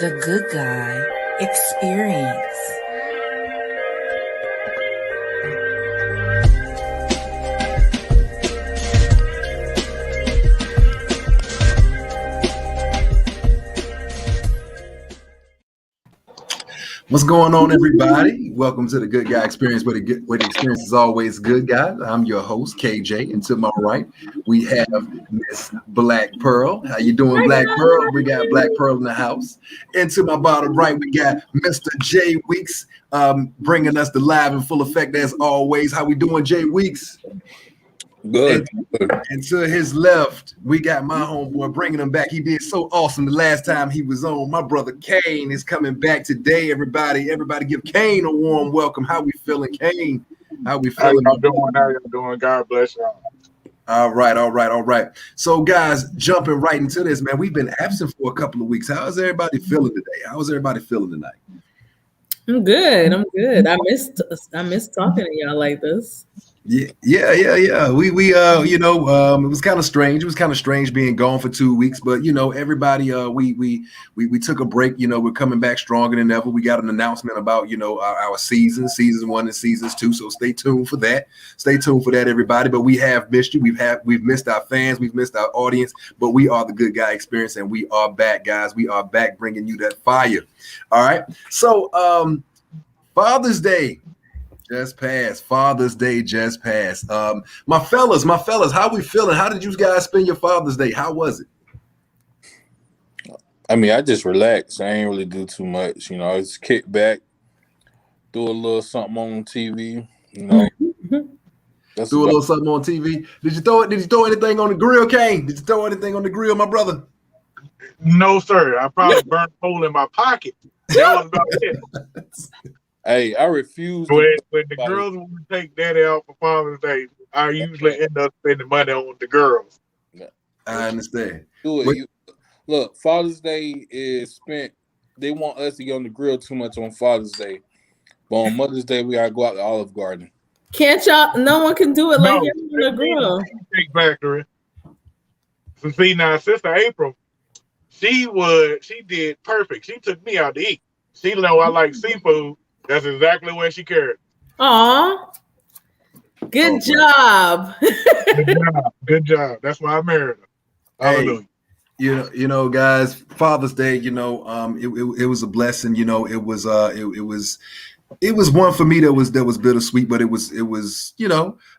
The Good Guy Experience. What's going on, everybody? Welcome to the Good Guy Experience, where the experience is always good, guys. I'm your host, KJ, and to my right, we have Miss Black Pearl. How you doing, Black Pearl? We got Black Pearl in the house. And to my bottom right, we got Mr. Jay Weeks, bringing us the live in full effect as always. How we doing, Jay Weeks? Good. And to his left, we got my homeboy bringing him back. He did so awesome the last time he was on. My brother Kane is coming back today. Everybody give Kane a warm welcome. How we feeling, Kane? How we feeling? How y'all doing? God bless y'all. All right. So, guys, jumping right into this, man. We've been absent for a couple of weeks. How is everybody feeling today? How is everybody feeling tonight? I'm good. I missed talking to y'all like this. Yeah. We it was kind of strange. It was kind of strange being gone for 2 weeks, but everybody, we took a break. We're coming back stronger than ever. We got an announcement about our season 1 and seasons 2. So stay tuned for that. Everybody. But we have missed you. We've missed our fans. We've missed our audience. But we are the Good Guy Experience, and we are back, guys. We are back, bringing you that fire. All right. So Father's Day just passed. Father's Day just passed. My fellas, how we feeling? How did you guys spend your Father's Day? How was it? I mean, I just relaxed. I ain't really do too much. I just kick back, do a little something on TV. Do a little something on TV. Did you throw anything on the grill, Kane? Did you throw anything on the grill, my brother? No, sir. I probably burned a hole in my pocket. That was about it. Hey, I refuse. When the girls want to take daddy out for Father's Day, I usually end up spending money on the girls. I understand. Look, Father's Day is spent. They want us to get on the grill too much on Father's Day, but on Mother's Day we gotta go out to Olive Garden. Can't y'all? No one can do it like you on the grill. Cake Factory. So see now, Sister April, she did perfect. She took me out to eat. She know I like seafood. That's exactly where she carried. Aw. Good job. Good job. That's why I married her. Hallelujah. Guys, Father's Day, it was a blessing. It was one for me that was bittersweet, but it was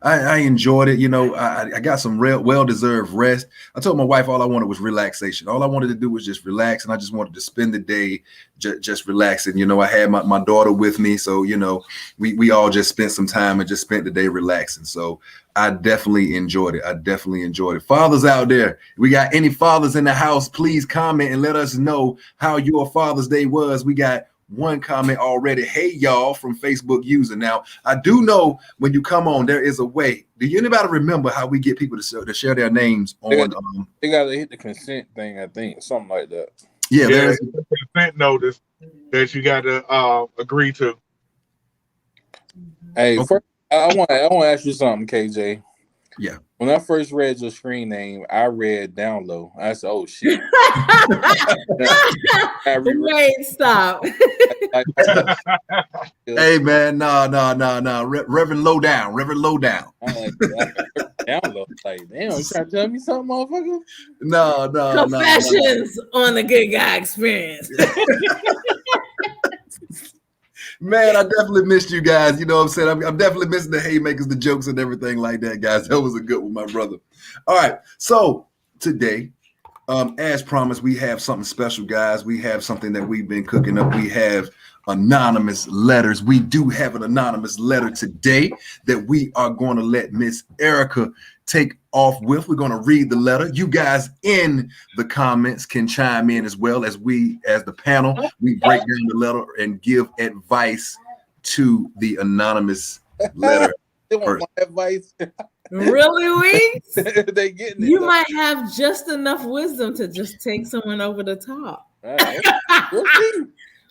I enjoyed it. I got some well-deserved rest. I told my wife all I wanted was relaxation. All I wanted to do was just relax, and I just wanted to spend the day just relaxing. I had my daughter with me, so we all just spent some time and just spent the day relaxing. So I definitely enjoyed it. Fathers out there, we got any fathers in the house, please comment and let us know how your Father's Day was. We got one comment already. Hey, y'all, from Facebook user. Now, I do know when you come on, there is a way. Do you anybody remember how we get people to share their names on? They got to hit the consent thing, I think, something like that. Yeah, there's a consent notice that you got to agree to. Hey, okay. First, I want to ask you something, KJ. Yeah. When I first read your screen name, I read down low. I said, "Oh shit!" Wait, stop. Hey man, no. Reverend Lowdown. I'm like, down low. Like, damn, you trying to tell me something, motherfucker? No. Confessions on the Good Guy Experience. Man, I definitely missed you guys. You know what I'm saying? I'm definitely missing the haymakers, the jokes, and everything like that, guys. That was a good one, my brother. All right. So today, as promised, we have something special, guys. We have something that we've been cooking up. We have anonymous letters. We do have an anonymous letter today that we are going to let Miss Erica take off with. We're going to read the letter. You guys in the comments can chime in as well as we, as the panel, we break down the letter and give advice to the anonymous letter. They want my advice. Really, Weeks? They getting it. You might have just enough wisdom to just take someone over the top. All right.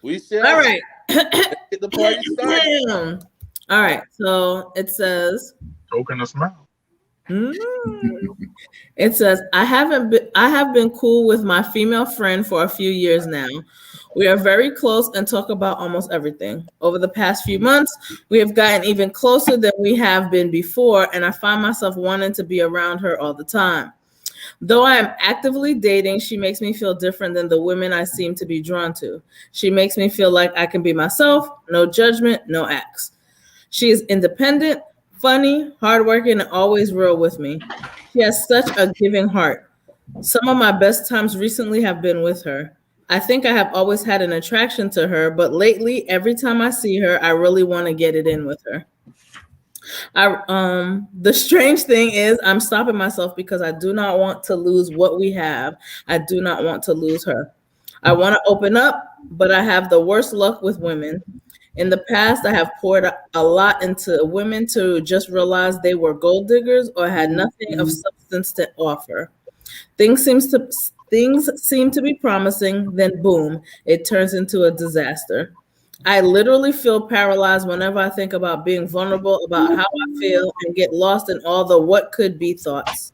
We shall. All right. Get the party started. All right. So it says, Token a smile. It says, I have been cool with my female friend for a few years now. We are very close and talk about almost everything. Over the past few months, we have gotten even closer than we have been before, and I find myself wanting to be around her all the time. Though I am actively dating, she makes me feel different than the women I seem to be drawn to. She makes me feel like I can be myself, no judgment, no acts. She is independent, funny, hardworking, and always real with me. She has such a giving heart. Some of my best times recently have been with her. I think I have always had an attraction to her, but lately, every time I see her, I really want to get it in with her. The strange thing is I'm stopping myself because I do not want to lose what we have. I do not want to lose her. I want to open up, but I have the worst luck with women. In the past, I have poured a lot into women to just realize they were gold diggers or had nothing of substance to offer. Things seem to be promising, then boom, it turns into a disaster. I literally feel paralyzed whenever I think about being vulnerable about how I feel and get lost in all the what could be thoughts.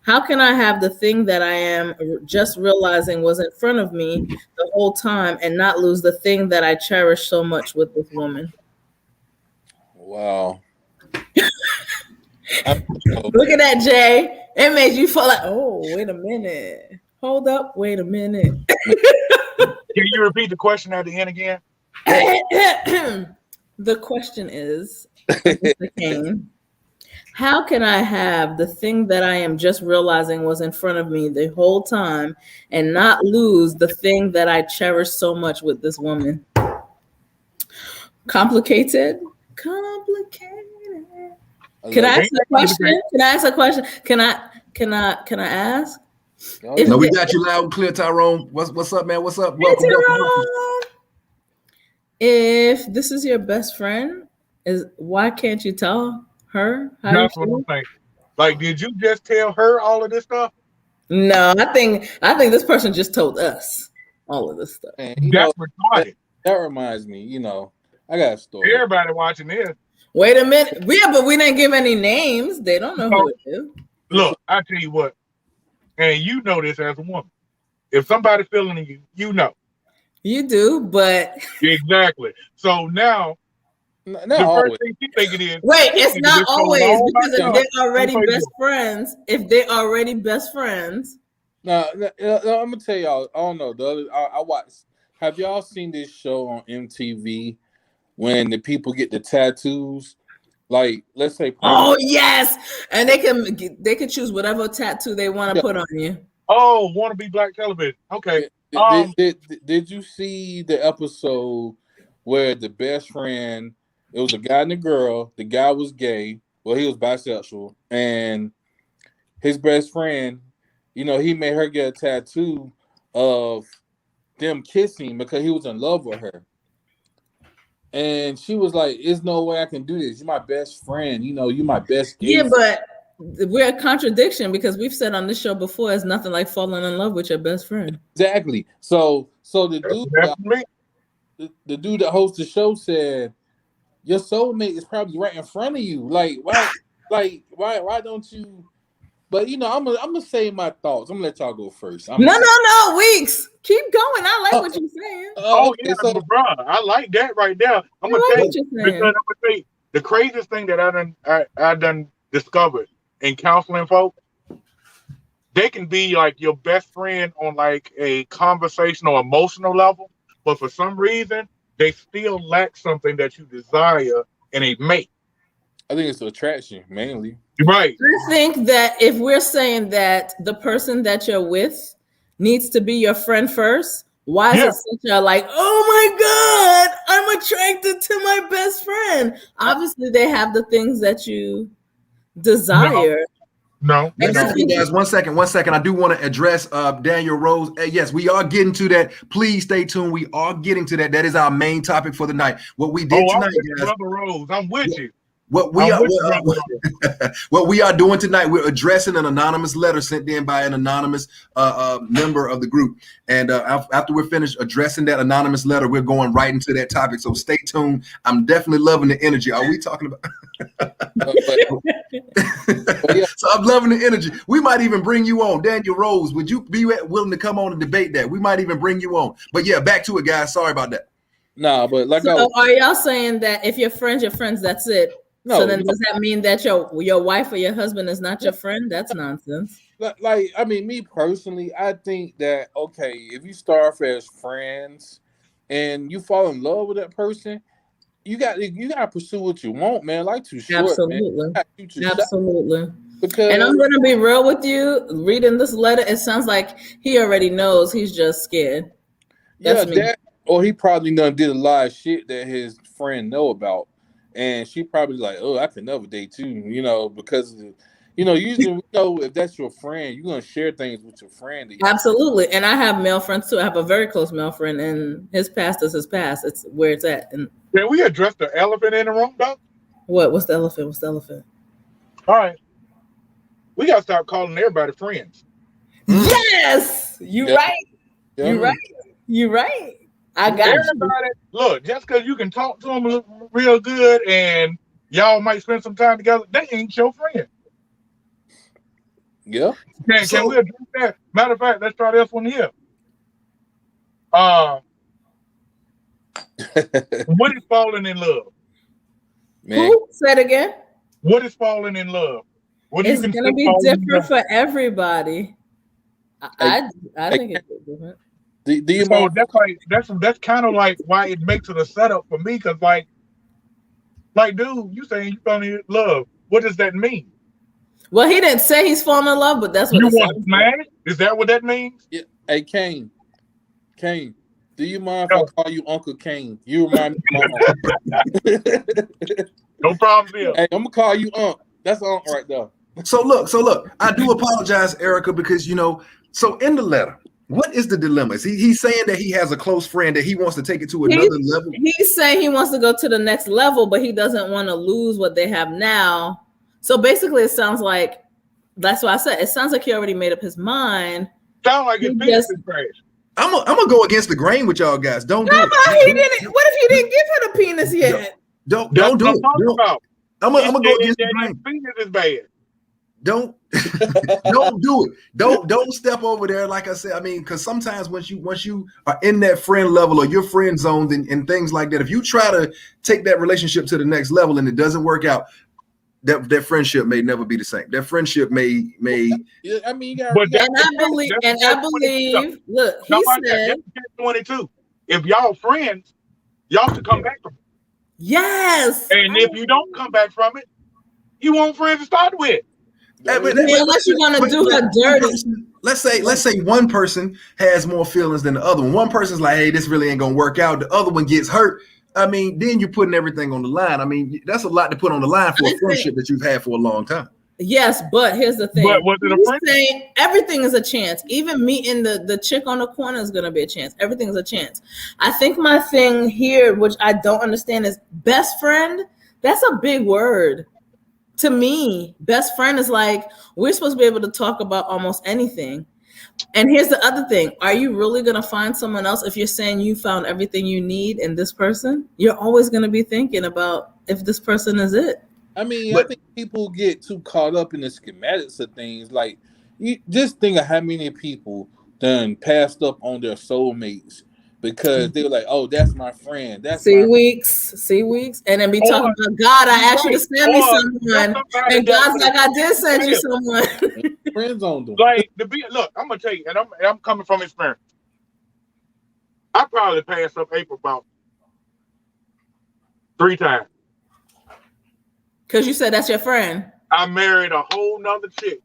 How can I have the thing that I am just realizing was in front of me the whole time and not lose the thing that I cherish so much with this woman? Wow. Look at that, Jay. It made you feel like, oh, wait a minute. Hold up, wait a minute. Can you repeat the question at the end again? The question is, Mr. Kane, how can I have the thing that I am just realizing was in front of me the whole time and not lose the thing that I cherish so much with this woman? Complicated? Can I ask a question? Can I ask? No, we got you loud and clear, Tyrone. What's up, man? What's up? Welcome. If this is your best friend, why can't you tell her how That's you what feel? I'm saying. Like, did you just tell her all of this stuff? No, I think this person just told us all of this stuff. Man, That's retarded. That reminds me, I got a story. Everybody watching this. Wait a minute. Yeah, but we didn't give any names. They don't know who it is. Look, I tell you what, and you know this as a woman. If somebody's feeling you, you know. You do, but exactly. So now, Not the always. first thing you think it is. wait, it's not always because if they're already Don't best friends. If they're already best friends. No, I'm gonna tell y'all. I don't know. I watched. Have y'all seen this show on MTV when the people get the tattoos? Like, let's say. Oh yes, and they can choose whatever tattoo they want to put on you. Oh, want to be black television? Okay. Did you see the episode where the best friend? It was a guy and a girl. The guy was gay. Well, he was bisexual, and his best friend, he made her get a tattoo of them kissing because he was in love with her. And she was like, "There's no way I can do this. You're my best friend. You're my best." Yeah, but we're a contradiction because we've said on this show before, it's nothing like falling in love with your best friend. Exactly. So the dude that hosts the show said, your soulmate is probably right in front of you. Like, why don't you? But I'm gonna say my thoughts. I'm gonna let y'all go first. No, Weeks. Keep going. I like what you're saying. Yeah, so, bro, I like that right there. I'm gonna tell you because I'm gonna tell you the craziest thing that I done discovered in counseling folks. They can be like your best friend on like a conversational, emotional level, but for some reason they still lack something that you desire in a mate. I think it's attraction mainly. Right. I think that if we're saying that the person that you're with needs to be your friend first, why is it such a like, oh my God, I'm attracted to my best friend? Obviously, they have the things that you desire. No. Guys, one second. I do want to address Daniel Rose. Yes, we are getting to that. Please stay tuned. We are getting to that. That is our main topic for the night. What we did tonight, guys. Brother Rose, I'm with you. What we are doing tonight, we're addressing an anonymous letter sent in by an anonymous member of the group. And after we're finished addressing that anonymous letter, we're going right into that topic. So stay tuned. I'm definitely loving the energy. Are we talking about? So I'm loving the energy. We might even bring you on. Daniel Rose, would you be willing to come on and debate that? We might even bring you on. But yeah, back to it, guys. Sorry about that. No, but like, so are y'all saying that if you're friends, that's it? No. So then does that mean that your wife or your husband is not your friend? That's nonsense. Like, I mean, me personally, I think that, okay, if you start off as friends and you fall in love with that person, you got to pursue what you want, man. Like too short, absolutely, man. Absolutely. And I'm gonna be real with you. Reading this letter, it sounds like he already knows. He's just scared. That's me. Or he probably done did a lot of shit that his friend know about, and she probably like, oh, I can never date too, because usually if that's your friend, you're gonna share things with your friend. Absolutely, and I have male friends too. I have a very close male friend, and his past is his past. It's where it's at. And can we address the elephant in the room, though? What's the elephant? All right, we gotta stop calling everybody friends. Yes, you're right. Yeah. You're right. I got everybody. Look, just because you can talk to them real good and y'all might spend some time together, they ain't your friend. Yeah. Can we address that? Matter of fact, let's try this one here. What is falling in love? Man. Who? Say it again. What is falling in love? It's going to be different for everybody. I think it's different. Do you that's kind of like why it makes it a setup for me, because like dude, you saying you fell in love. What does that mean? Well, he didn't say he's falling in love, but that's what you want to smash. Is that what that means? Yeah. Hey, Kane, do you mind if I call you Uncle Kane? You remind me of my uncle. No problem here. Hey, I'm gonna call you Unc. That's Unc right there. So look, I do apologize, Erica, because so in the letter, what is the dilemma? He's saying that he has a close friend that he wants to take it to another level. He's saying he wants to go to the next level, but he doesn't want to lose what they have now. So basically, it sounds like, that's why I said, it sounds like he already made up his mind. Sound like his penis is trash. I'm gonna go against the grain with y'all guys. Don't do it. He didn't. What if he didn't give her the penis yet? Don't do it. I'm gonna go against the grain. Penis is bad. Don't do it. Don't step over there. Like I said, I mean, because sometimes once you are in that friend level or your friend zones and things like that, if you try to take that relationship to the next level and it doesn't work out, that friendship may never be the same. That friendship may. Yeah, I mean, I believe. Look, he said 22. If y'all friends, y'all should come back from it. Yes. And if you don't come back from it, you want friends to start with. Unless you're gonna do her dirty. Let's say one person has more feelings than the other one. One person's like, hey, this really ain't gonna work out. The other one gets hurt. I mean, then you're putting everything on the line. I mean, that's a lot to put on the line for a friendship that you've had for a long time. Yes, but here's the thing. But was it a friendship? Saying everything is a chance. Even meeting the chick on the corner is gonna be a chance. Everything is a chance. I think my thing here, which I don't understand, is best friend. That's a big word. To me, best friend is like, we're supposed to be able to talk about almost anything. And here's the other thing. Are you really going to find someone else if you're saying you found everything you need in this person? You're always going to be thinking about if this person is it. I mean, I think people get too caught up in the schematics of things. Like, you just think of how many people done passed up on their soulmates because they were like, oh, that's my friend. That's weeks. And then be talking about, God, I asked you to send me someone. And God's like, I did send you someone. Friends on them. Like, look, I'm going to tell you, and I'm coming from experience. I probably passed up April about 3 times. Because you said that's your friend. I married a whole nother chick.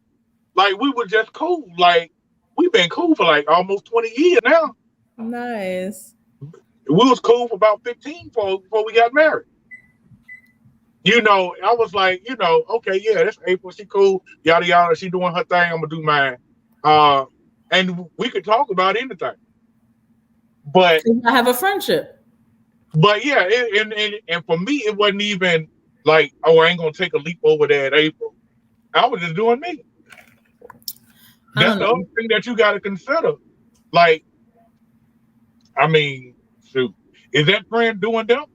Like, we were just cool. Like, we've been cool for like almost 20 years now. Nice. We was cool for about 15 before we got married. I was like, okay, yeah, that's April. She cool. Yada, yada. She doing her thing. I'm going to do mine. And we could talk about anything. But I have a friendship. But yeah, and for me, it wasn't even like, oh, I ain't gonna take a leap over there at April. I was just doing me. That's the other thing that you got to consider. Like, I mean, shoot, is that friend doing them?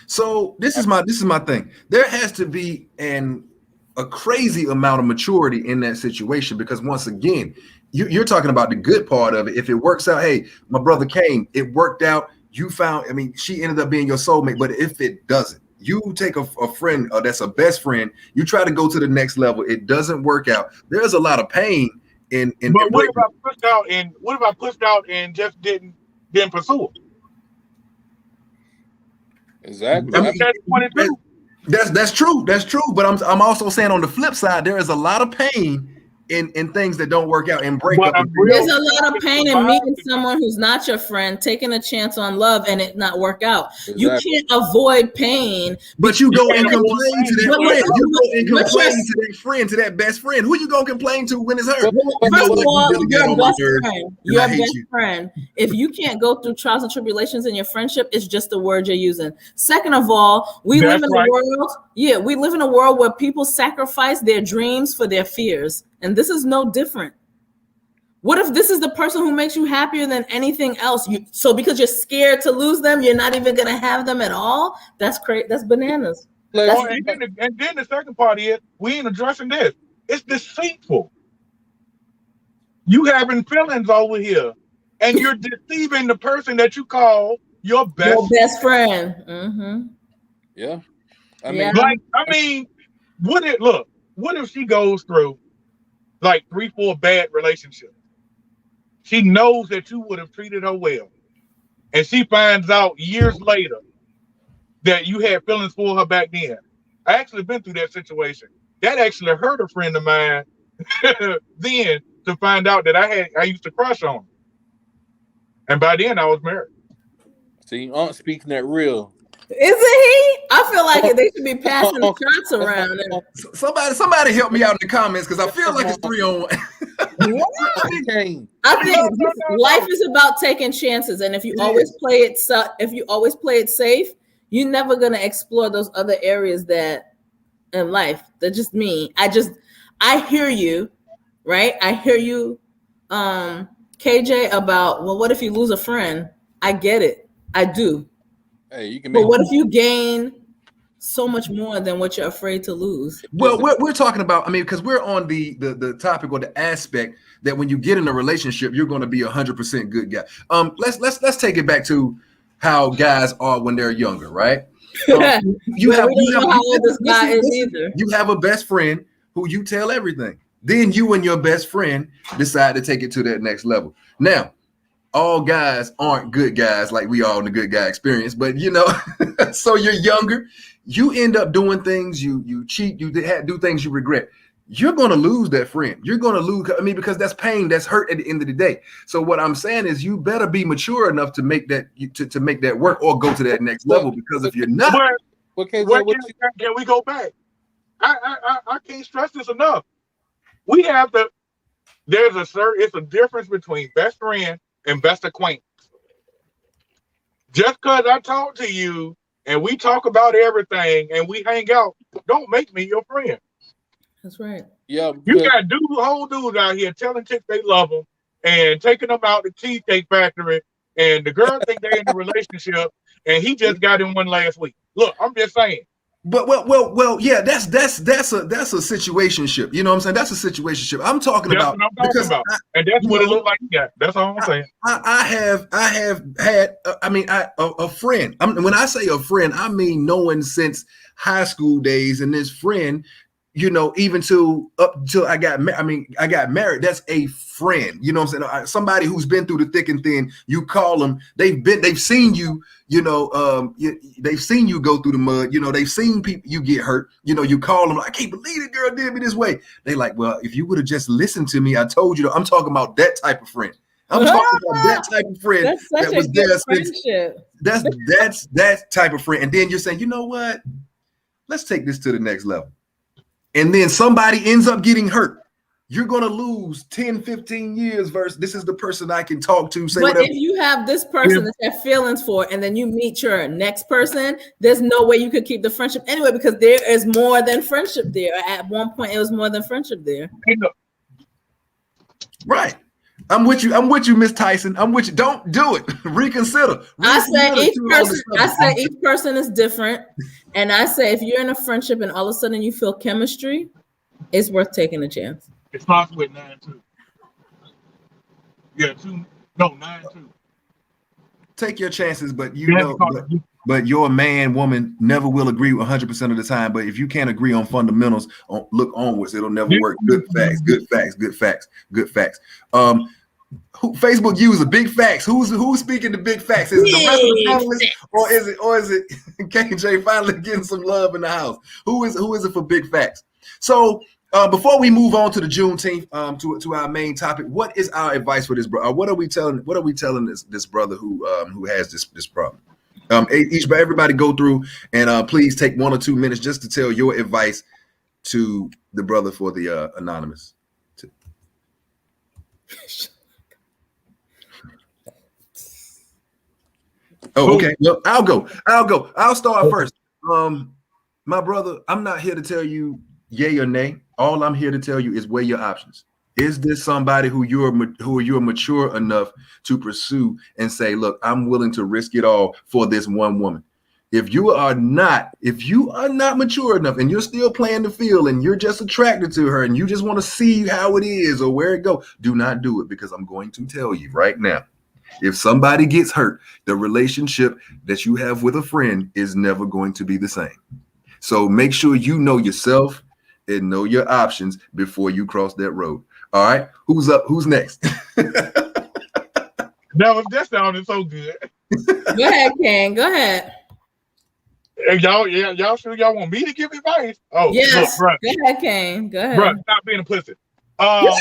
So this is my thing. There has to be a crazy amount of maturity in that situation, because once again, you're talking about the good part of it. If it works out, hey, my brother came, it worked out. You found, I mean, she ended up being your soulmate. But if it doesn't, you take a friend that's a best friend, you try to go to the next level, it doesn't work out. There's a lot of pain in. But what if I pushed out and just didn't pursue it? Exactly. I mean, that's true. That's true. But I'm also saying on the flip side, there is a lot of pain in things that don't work out and break up. There's a lot of pain in meeting someone who's not your friend, taking a chance on love, and it not work out. Exactly. You can't avoid pain, but you go and complain to that friend. You go and complain to that friend, to that best friend. Who you gonna complain to when it's her? First of all, your best friend. Your best friend. If you can't go through trials and tribulations in your friendship, it's just the word you're using. Second of all, we live in a world. Yeah, we live in a world where people sacrifice their dreams for their fears. And this is no different. What if this is the person who makes you happier than anything else? So because you're scared to lose them, you're not even going to have them at all? That's crazy. That's bananas. And then the second part is, we ain't addressing this. It's deceitful. You having feelings over here, and you're deceiving the person that you call your best friend. Mm-hmm. Yeah. What if she goes through like 3-4 bad relationships? She knows that you would have treated her well, and she finds out years later that you had feelings for her back then. I actually been through that situation. That actually hurt a friend of mine then, to find out that I used to crush on her. And by then I was married. See, Aunt speaking that real. Isn't he? I feel like they should be passing the shots around. Somebody help me out in the comments, because I feel like it's 3-on-1. I think life is about taking chances, and if you always play it safe, you're never gonna explore those other areas that in life. They're just me. I hear you, right? I hear you, KJ, about, well, what if you lose a friend? I get it. I do. Hey, you can. But what if you gain so much more than what you're afraid to lose? Well, we're talking about, I mean, because we're on the topic or the aspect that when you get in a relationship, you're going to be 100% good guy. Let's take it back to how guys are when they're younger, right? You have a best friend who you tell everything. Then you and your best friend decide to take it to that next level. Now, all guys aren't good guys like we all in the good guy experience, but so you're younger, you end up doing things, you cheat, you do things you regret. You're going to lose that friend. You're going to lose, because that's pain, that's hurt at the end of the day. So what I'm saying is, you better be mature enough to make that to make that work, or go to that next level, because if you're not, can we go back? I can't stress this enough. We have it's a difference between best friend and best acquaintance. Just because I talk to you and we talk about everything and we hang out, don't make me your friend. That's right. Yeah, you got whole dudes out here telling chicks they love them and taking them out to Cheesecake Factory, and the girl think they're in a relationship, and he just got in one last week. Look, I'm just saying. But well, yeah, that's a situationship. You know what I'm saying? That's a situationship. I'm talking about. And that's what it looked like. Yeah, that's all I'm saying. I have had. A friend. When I say a friend, I mean knowing since high school days, and this friend, even up till I got married. That's a friend. You know what I'm saying? Somebody who's been through the thick and thin. You call them. They've seen you. They've seen you go through the mud. They've seen people you get hurt. You call them. I can't believe the girl did me this way. They like, well, if you would have just listened to me, I told you. I'm talking about that type of friend. I'm talking about that type of friend that was there. That's that type of friend. And then you're saying, you know what? Let's take this to the next level. And then somebody ends up getting hurt. you're going to lose 10, 15 years versus this is the person I can talk to. Say but whatever. if you have this person that you have feelings for, and then you meet your next person, there's no way you could keep the friendship anyway, because there is more than friendship there. At one point, it was more than friendship there. Right. I'm with you, Miss Tyson. I'm with you. Don't do it. Reconsider. I say each person is different. And I say if you're in a friendship and all of a sudden you feel chemistry, it's worth taking a chance. It's possible with 9-2. Yeah, 9-2. Take your chances, but but your man, woman never will agree 100% of the time. But if you can't agree on fundamentals, look onwards. It'll never work. Good facts. Facebook user, big facts. Who's speaking to big facts? Is it the rest of the panelists, or is it KJ finally getting some love in the house? Who is it for big facts? So before we move on to the Juneteenth, to our main topic, what is our advice for this brother? What are we telling this brother who has this problem? Everybody go through and please take 1 or 2 minutes just to tell your advice to the brother for the anonymous. Oh, okay. Well, I'll go. I'll start first. My brother, I'm not here to tell you yay or nay. All I'm here to tell you is weigh your options. Is this somebody who you're mature enough to pursue and say, look, I'm willing to risk it all for this one woman? If you are not mature enough and you're still playing the field and you're just attracted to her and you just want to see how it is or where it goes, do not do it, because I'm going to tell you right now, if somebody gets hurt, the relationship that you have with a friend is never going to be the same. So make sure you know yourself and know your options before you cross that road. All right, who's up? Who's next? That sounded so good. Go ahead, Ken. Go ahead. Hey, y'all sure y'all want me to give advice? Oh, yes. Look, go ahead, Ken. Go ahead. Bro, stop being a pussy. Look,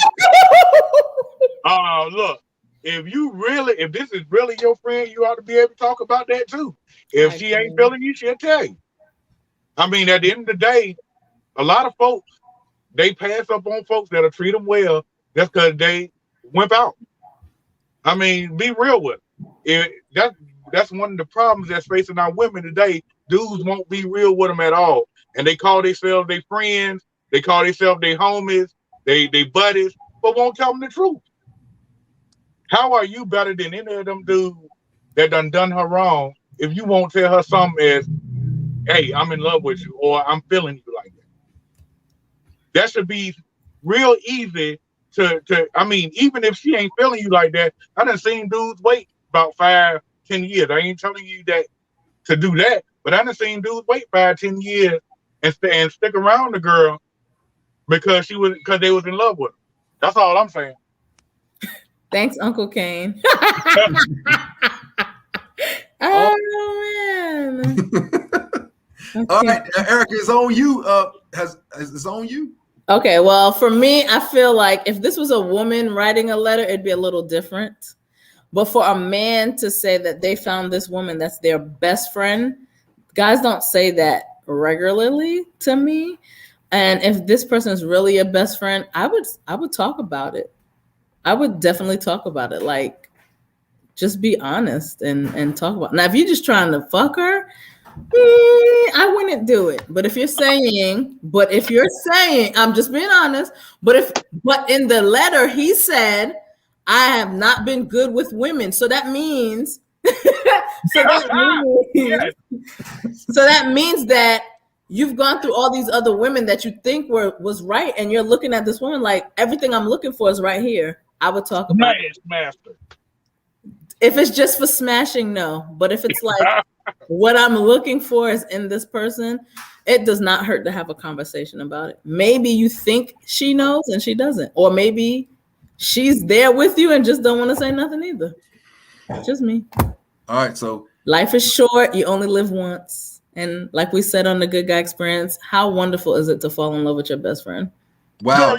if this is really your friend, you ought to be able to talk about that too. If she ain't feeling you, she'll tell you. I mean, at the end of the day, a lot of folks, they pass up on folks that'll treat them well just because they wimp out. I mean, be real with them. That's one of the problems that's facing our women today. Dudes won't be real with them at all. And they call themselves their friends. They call themselves their homies, they buddies, but won't tell them the truth. How are you better than any of them dudes that done her wrong if you won't tell her something as, hey, I'm in love with you, or I'm feeling you like that? That should be real easy to I mean, even if she ain't feeling you like that, I done seen dudes wait about 5-10 years. I ain't telling you that to do that, but I done seen dudes wait 5-10 years and stick around the girl because they was in love with her. That's all I'm saying. Thanks, Uncle Kane. Oh man. Okay. All right, Erica, it's on you. It's on you. Okay, well, for me, I feel like if this was a woman writing a letter, it'd be a little different. But for a man to say that they found this woman that's their best friend, guys don't say that regularly to me. And if this person is really a best friend, I would talk about it. I would definitely talk about it. Like, just be honest and talk about it. Now, if you're just trying to fuck her, I wouldn't do it. But if you're saying, I'm just being honest. But in the letter he said, I have not been good with women. So that means, so that means that you've gone through all these other women that you think was right, and you're looking at this woman like everything I'm looking for is right here. I would talk about it. Master. If it's just for smashing, no. But if it's like what I'm looking for is in this person, it does not hurt to have a conversation about it. Maybe you think she knows and she doesn't, or maybe she's there with you and just don't want to say nothing either. Just me. All right, so life is short. You only live once. And like we said on the Good Guy Experience, how wonderful is it to fall in love with your best friend? Wow.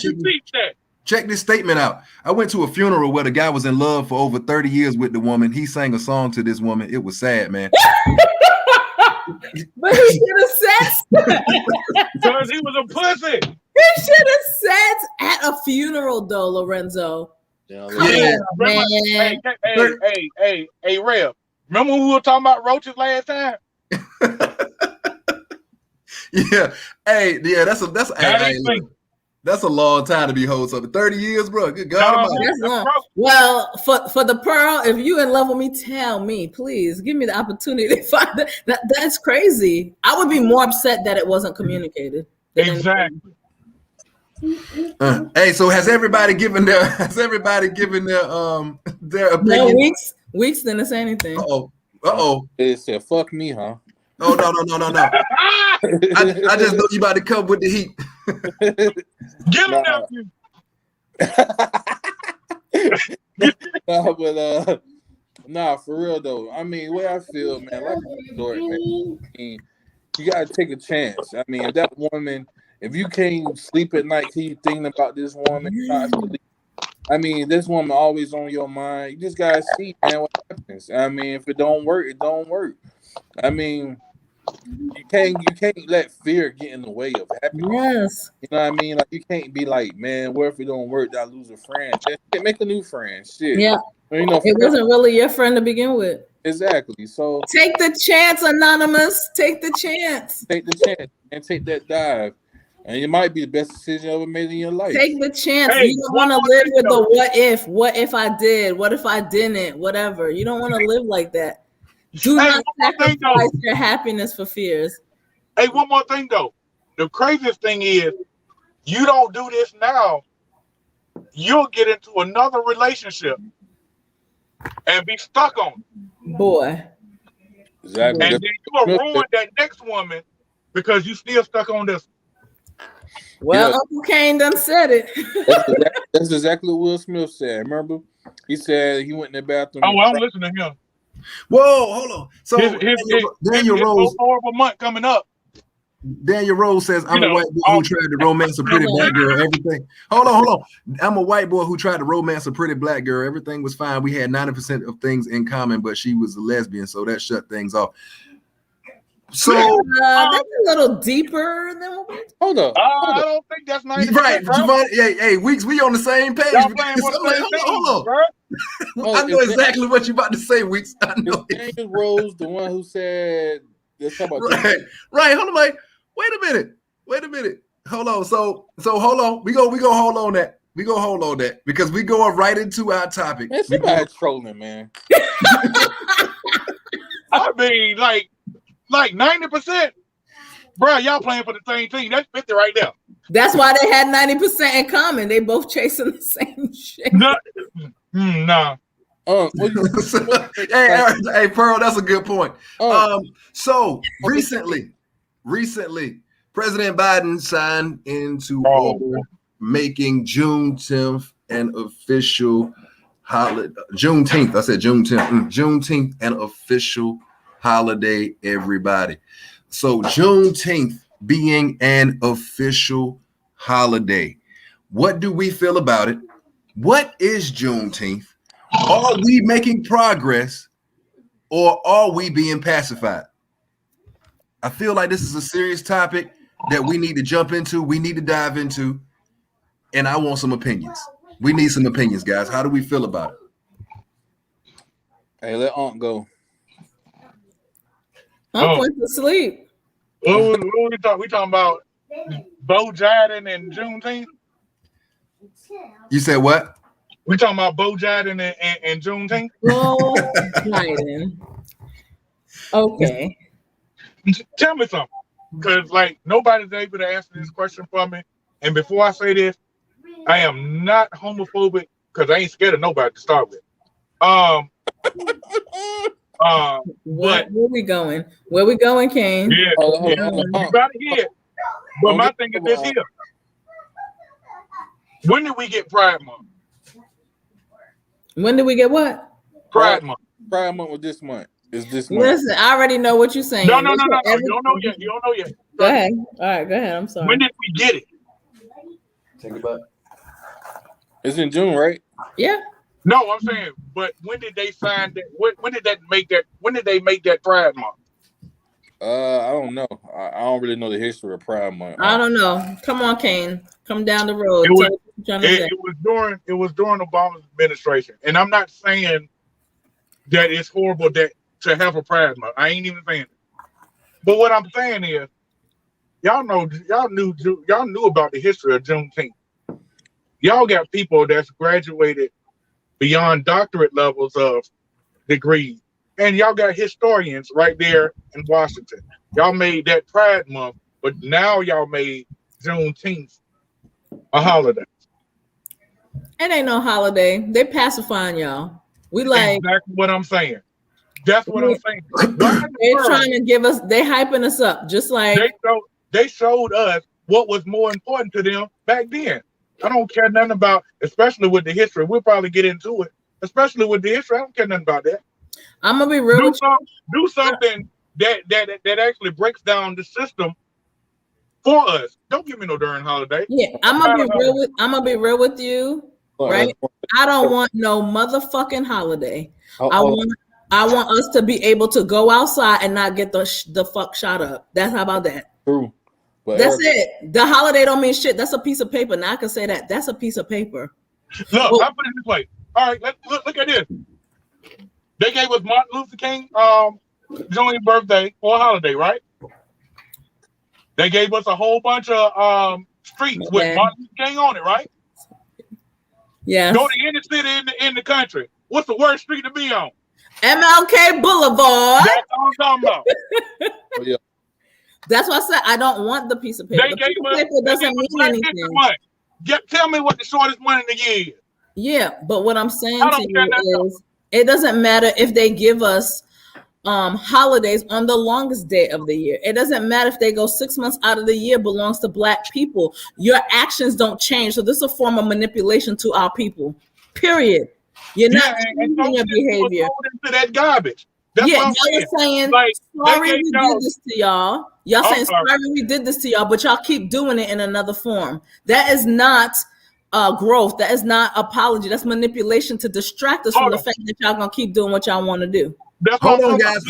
Check this statement out. I went to a funeral where the guy was in love for over 30 years with the woman. He sang a song to this woman. It was sad, man. But he should have said because he was a pussy. He should have said at a funeral, though, Lorenzo. Yeah. Man. Hey, Rev. Remember when we were talking about roaches last time? Yeah. Hey, yeah, that's a long time to be holding something. 30 years, bro. Good God. That's long. Well, for the pearl, if you in love with me, tell me, please. Give me the opportunity to find that. That's crazy. I would be more upset that it wasn't communicated. Exactly. Hey, so has everybody given their opinion? No, Weeks didn't say anything. Uh-oh. It said, fuck me, huh? Oh, no. I just know you about to come with the heat. Get him down. Nah, for real though. I mean, the way I feel, man, like man, you gotta take a chance. I mean, if that woman, if you can't sleep at night till you thinking about this woman, I mean, this woman always on your mind. You just gotta see, man, what happens. I mean, if it don't work, it don't work. I mean, you can't let fear get in the way of happiness. Yes. You know what I mean? Like, you can't be like, man, what if it don't work? I lose a friend. Just make a new friend. Shit. Yeah. You know, it wasn't really your friend to begin with. Exactly. So take the chance, Anonymous. Take the chance. Take the chance and take that dive. And it might be the best decision ever made in your life. Take the chance. Hey, you don't want to live with the what if. What if I did? What if I didn't? Whatever. You don't want to live like that. Do not sacrifice your happiness for fears. Hey, one more thing though. The craziest thing is, you don't do this now, you'll get into another relationship and be stuck on it. Boy. Exactly. And then you'll ruin that next woman because you still stuck on this. Well, yeah. Uncle Kane done said it. That's exactly what Will Smith said. Remember? He said he went in the bathroom. Oh, well, I'm listening to him. Whoa, hold on. So Daniel Rose, horrible month coming up. Daniel Rose says, I'm a white boy who tried to romance a pretty black girl. Everything. Hold on. I'm a white boy who tried to romance a pretty black girl. Everything was fine. We had 90% of things in common, but she was a lesbian, so that shut things off. So that's a little deeper than what we. Hold up. I don't think that's 90%. Right, Javon. Hey, Weeks, we on the same page. I'm like, hold on. I know exactly what you're about to say, Weeks. I know. Daniel Rose, the one who said there's something about right. Hold on, Mike. Wait a minute. Hold on. So hold on. We go hold on that. We go hold on that because we going right into our topic. Man, somebody trolling, man. I mean, like 90%. Bro, y'all playing for the same team. That's 50 right there. That's why they had 90% in common. They both chasing the same shit. No. Hey, Pearl, that's a good point. So recently, President Biden signed into order making Juneteenth an official holiday. Juneteenth, I said Juneteenth. Juneteenth an official holiday, everybody. So Juneteenth being an official holiday. What do we feel about it? What is Juneteenth? Are we making progress or are we being pacified? I feel like this is a serious topic that we need to jump into. We need to dive into. And I want some opinions. We need some opinions, guys. How do we feel about it? Hey, let Aunt go. I went to sleep. What we talking about? Bo Jaden and Juneteenth? You said what? We talking about Bo Jaden and Juneteenth? Bo Jaden. Okay. Tell me something. Because, nobody's able to answer this question for me. And before I say this, I am not homophobic because I ain't scared of nobody to start with. Where we going? Where we going, Kane? Yeah, you got to hear it. But my thing is this here. When did we get Pride Month? When did we get what? Pride Month. Pride Month was this month. Is this month? Listen, I already know what you're saying. No. You don't know yet. Go ahead. All right, go ahead. I'm sorry. When did we get it? Think about it. It's in June, right? Yeah. No, I'm saying, but when did they sign that? When did they make that Pride Month? I don't know. I don't really know the history of Pride Month. I don't know. Come on, Kane. Come down the road. It was during Obama's administration, and I'm not saying that it's horrible that to have a Pride Month. I ain't even saying it. But what I'm saying is, y'all knew about the history of Juneteenth. Y'all got people that's graduated beyond doctorate levels of degrees, and y'all got historians right there in Washington. Y'all made that Pride Month, but now y'all made Juneteenth a holiday. It ain't no holiday. They pacifying y'all. We like exactly what I'm saying. That's what I'm saying. They're trying to give us. They hyping us up, just like they showed us what was more important to them back then. I don't care nothing about, especially with the history. We'll probably get into it. Especially with the history, I don't care nothing about that. I'm gonna be real. Do something that actually breaks down the system for us. Don't give me no darn holiday. Yeah, I'm gonna be real with you, right? I don't want no motherfucking holiday. I want us to be able to go outside and not get the fuck shot up. How about that? True. But that's it. The holiday don't mean shit. That's a piece of paper. Now I can say that. That's a piece of paper. Look, I'll put it this way. All right, look at this. They gave us Martin Luther King Jr. birthday for a holiday, right? They gave us a whole bunch of streets with Martin Luther King on it, right? Yeah. Go to any city in the country. What's the worst street to be on? MLK Boulevard. That's all I'm talking about. Oh, yeah. That's why I said I don't want the piece of paper. The piece of paper doesn't mean anything. Tell me what the shortest one in the year is. Yeah, but what I'm saying to you is it doesn't matter if they give us holidays on the longest day of the year. It doesn't matter if they go 6 months out of the year belongs to Black people. Your actions don't change. So this is a form of manipulation to our people. Period. You're not changing your behavior. Into that garbage. That's y'all are saying, sorry we did this to y'all. Y'all saying, sorry we did this to y'all, but y'all keep doing it in another form. That is not growth. That is not apology. That's manipulation to distract us from the fact that y'all gonna keep doing what y'all want to do. Hold on, guys.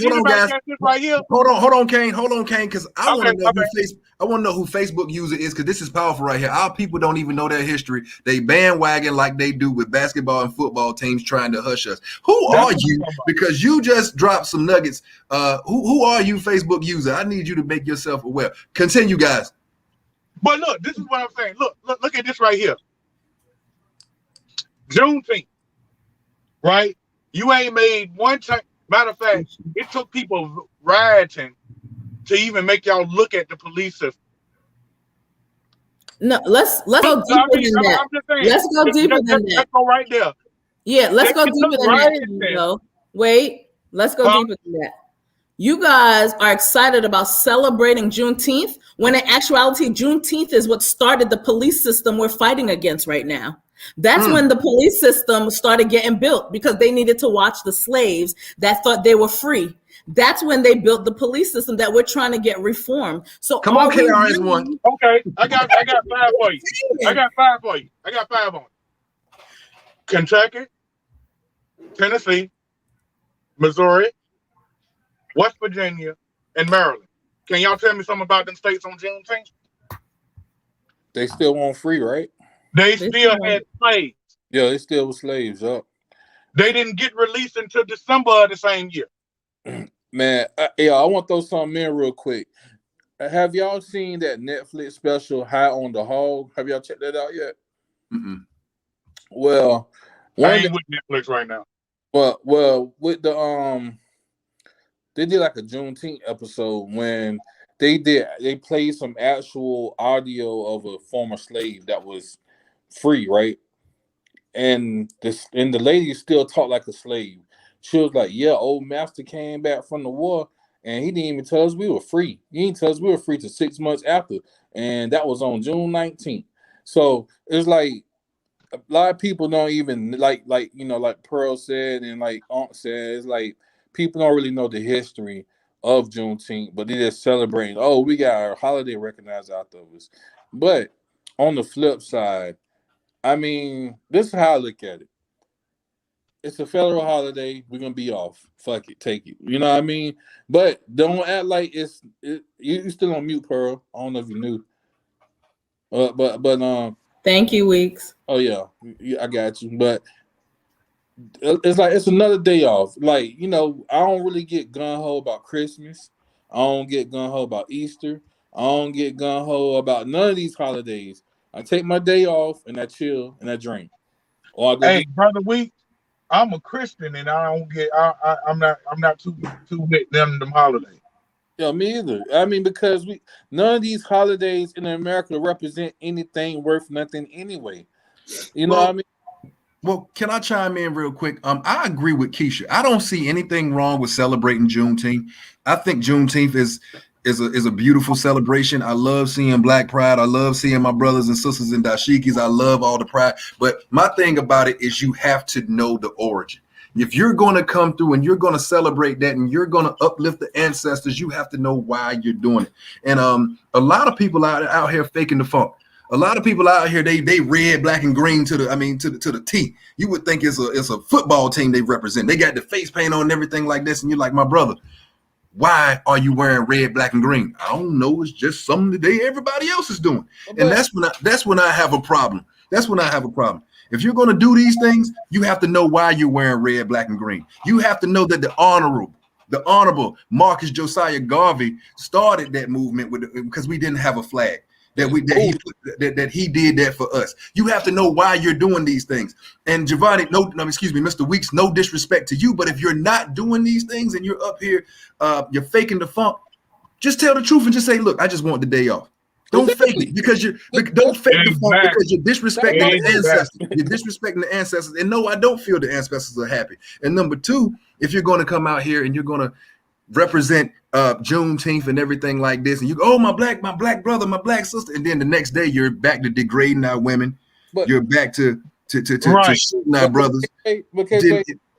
Right here. Hold on, Kane. Because I want to know who Facebook user is, because this is powerful right here. Our people don't even know their history. They bandwagon like they do with basketball and football teams trying to hush us. Who are you? Because you just dropped some nuggets. Who are you, Facebook user? I need you to make yourself aware. Continue, guys. But look, this is what I'm saying. Look at this right here. Juneteenth, right? You ain't made one time. Matter of fact, it took people rioting to even make y'all look at the police system. No, let's go deeper than that. Let's go deeper than that. Let's go right there. Yeah, let's go deeper than that. Wait, let's go deeper than that. You guys are excited about celebrating Juneteenth when in actuality, Juneteenth is what started the police system we're fighting against right now. That's when the police system started getting built because they needed to watch the slaves that thought they were free. That's when they built the police system that we're trying to get reformed. So come on, KRS-One. Okay, I got 5 for you. I got 5 on it. Kentucky, Tennessee, Missouri, West Virginia, and Maryland. Can y'all tell me something about them states on Juneteenth? They still want free, right? They still had slaves. Yeah, they still were slaves. Up. They didn't get released until December of the same year. Man, I want to throw something in real quick. Have y'all seen that Netflix special, High on the Hog? Have y'all checked that out yet? Mm-mm. Well, I ain't with Netflix right now. Well, with the they did like a Juneteenth episode when they played some actual audio of a former slave that was free, right? And the lady still talked like a slave. She was like, yeah, old master came back from the war and he didn't even tell us we were free. He didn't tell us we were free till 6 months after. And that was on June 19th. So it's like a lot of people don't even like Pearl said and like Aunt said, it's like people don't really know the history of Juneteenth, but they just celebrating, oh, we got our holiday recognized out of us. But on the flip side, I mean, this is how I look at it. it's a federal holiday. We're gonna be off. Fuck it, take it. You know what I mean? But don't act like you still on mute, Pearl. I don't know if you knew. But Thank you, Weeks. Oh yeah, I got you. But it's like it's another day off. Like, you know, I don't really get gung ho about Christmas. I don't get gung ho about Easter. I don't get gung ho about none of these holidays. I take my day off and I chill and I drink. Or I go Brother Week, I'm a Christian and I don't get. I'm not too with them holidays. Yeah, me either. I mean, because none of these holidays in America represent anything worth nothing anyway. You know what I mean? Well, can I chime in real quick? I agree with Keisha. I don't see anything wrong with celebrating Juneteenth. I think Juneteenth is a beautiful celebration. I love seeing Black Pride. I love seeing my brothers and sisters in dashikis. I love all the pride. But my thing about it is you have to know the origin. If you're going to come through and you're going to celebrate that and you're going to uplift the ancestors, you have to know why you're doing it. And a lot of people out here faking the funk. A lot of people out here, they red, black, and green to the T. You would think it's a football team they represent. They got the face paint on and everything like this, and you're like, my brother, why are you wearing red, black, and green? I don't know. It's just something that everybody else is doing, and that's when I have a problem. That's when I have a problem. If you're going to do these things, you have to know why you're wearing red, black, and green. You have to know that the honorable Marcus Josiah Garvey started that movement because we didn't have a flag. That he did that for us. You have to know why you're doing these things. And Giovanni, Mr. Weeks, no disrespect to you, but if you're not doing these things and you're up here, you're faking the funk, just tell the truth and just say, look, I just want the day off. Don't fake it because don't fake the funk because you're disrespecting the ancestors. You're disrespecting the ancestors. And no, I don't feel the ancestors are happy. And number two, if you're going to come out here and you're going to represent Juneteenth and everything like this, and you go, oh, my black brother, my black sister, and then the next day you're back to degrading our women. You're back to shooting our brothers. It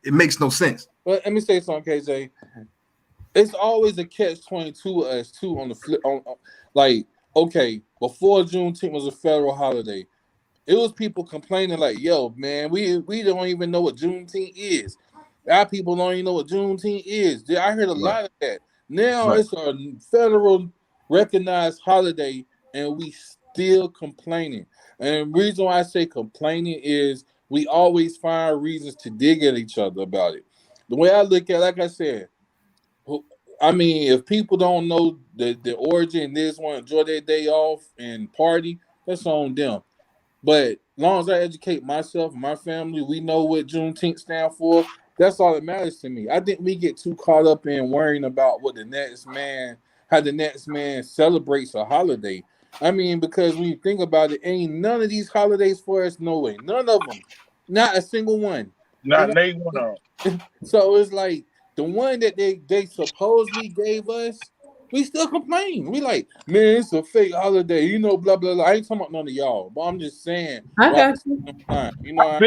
makes no sense. But let me say something, KJ. It's always a catch-22 with us too. On the flip, like, okay, before Juneteenth was a federal holiday, it was people complaining like, "Yo, man, we don't even know what Juneteenth is. Our people don't even know what Juneteenth is." I heard a lot of that. Now it's a federal recognized holiday, and we still complaining. And the reason why I say complaining is we always find reasons to dig at each other about it. The way I look at it, like I said, I mean, if people don't know the origin, they just want to enjoy their day off and party, that's on them. But as long as I educate myself and my family, we know what Juneteenth stands for. That's all that matters to me. I think we get too caught up in worrying about how the next man celebrates a holiday. I mean, because when you think about it, ain't none of these holidays for us, no way. None of them. Not a single one. Not name one of them. So it's like the one that they supposedly gave us, we still complain. We like, man, it's a fake holiday, you know, blah, blah, blah. I ain't talking about none of y'all, but I'm just saying. I got you. You know, I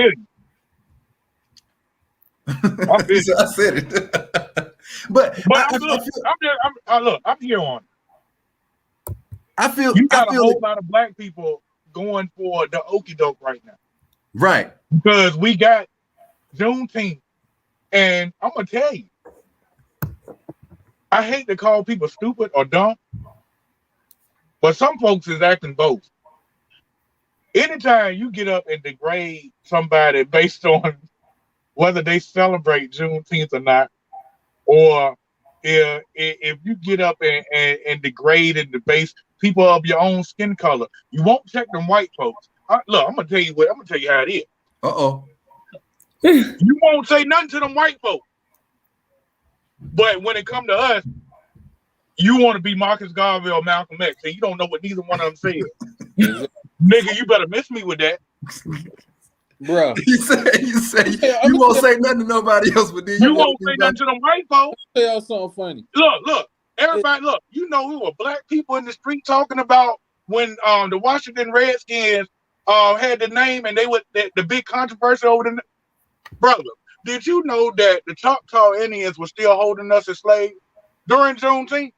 said it. but I'm here on it. I feel you got a whole lot of black people going for the okie doke right now. Right. Because we got Juneteenth. And I'm gonna tell you, I hate to call people stupid or dumb, but some folks is acting both. Anytime you get up and degrade somebody based on whether they celebrate Juneteenth or not, or if you get up and degrade and debase people of your own skin color, you won't check them white folks. Look, I'm gonna tell you how it is. You won't say nothing to them white folks. But when it come to us, you want to be Marcus Garvey or Malcolm X, and you don't know what neither one of them said. Nigga, you better miss me with that. Bro. You say you won't say nothing to nobody else, but then you won't say nothing to them white folks. Tell y'all something funny. Look, everybody, look. You know we were black people in the street talking about when the Washington Redskins had the name and they were the big controversy over the brother. Did you know that the Choctaw Indians were still holding us as slaves during Juneteenth?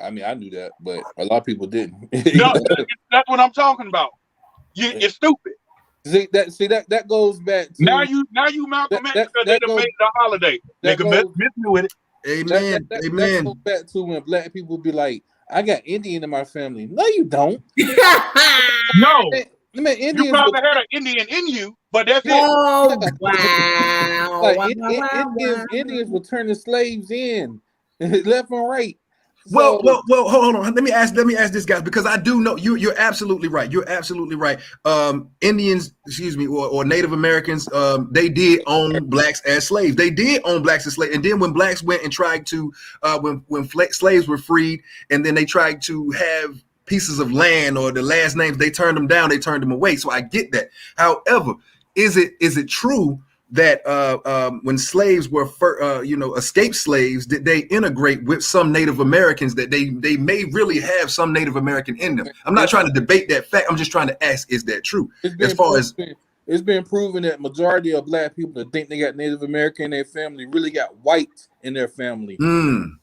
I mean, I knew that, but a lot of people didn't. No, that's what I'm talking about. You're stupid. See that goes back to now you Malcolm X because they done made it a holiday. Nigga, miss me with it. Amen. Amen. That goes back to when black people be like, I got Indian in my family. No, you don't. No. Man, you probably had an Indian in you, but that's oh, it. Wow. Like, Indians were turning slaves in left and right. Well, hold on. Let me ask this, guys, because I do know you're absolutely right. You're absolutely right. Indians, or Native Americans, they did own blacks as slaves. They did own blacks as slaves. And then when blacks went and tried to, when slaves were freed, and then they tried to have pieces of land or the last names, they turned them down. They turned them away. So I get that. However, is it true that when slaves were escaped slaves, did they integrate with some Native Americans, that they may really have some Native American in them? I'm not trying to debate that fact. I'm just trying to ask, is that true? It's been proven that majority of black people that think they got Native American in their family really got white in their family.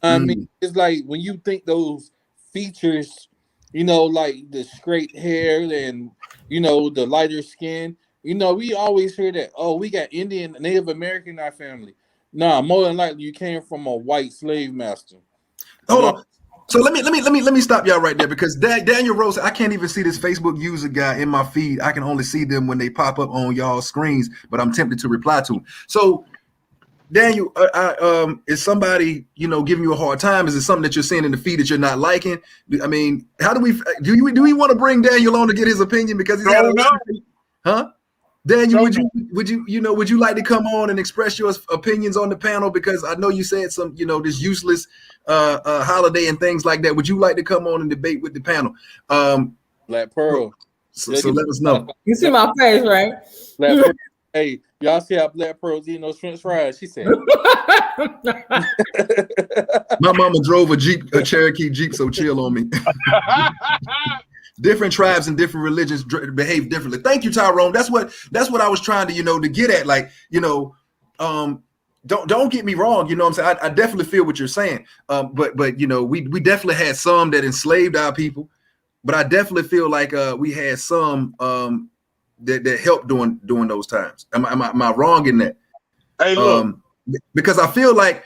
I mean, it's like when you think those features, like the straight hair and the lighter skin. We always hear that, oh, we got Indian, Native American in our family. Nah, more than likely you came from a white slave master. Hold on. So let me stop y'all right there, because Daniel Rose, I can't even see this Facebook user guy in my feed. I can only see them when they pop up on y'all screens, but I'm tempted to reply to them. So Daniel, is somebody giving you a hard time? Is it something that you're seeing in the feed that you're not liking? I mean, how do we want to bring Daniel on to get his opinion, because he's huh? Daniel, would you like to come on and express your opinions on the panel? Because I know you said some, this useless holiday and things like that. Would you like to come on and debate with the panel? Black Pearl. So let us know. You see my face, right? Black Pearl. Hey, y'all see how Black Pearl's eating those French fries? She said. My mama drove a Cherokee Jeep, so chill on me. Different tribes and different religions behave differently. Thank you, Tyrone. That's what I was trying to to get at. Like, don't get me wrong. You know what I'm saying? I definitely feel what you're saying. But we definitely had some that enslaved our people, but I definitely feel like we had some that helped during those times. Am I wrong in that? Hey, look. Because I feel like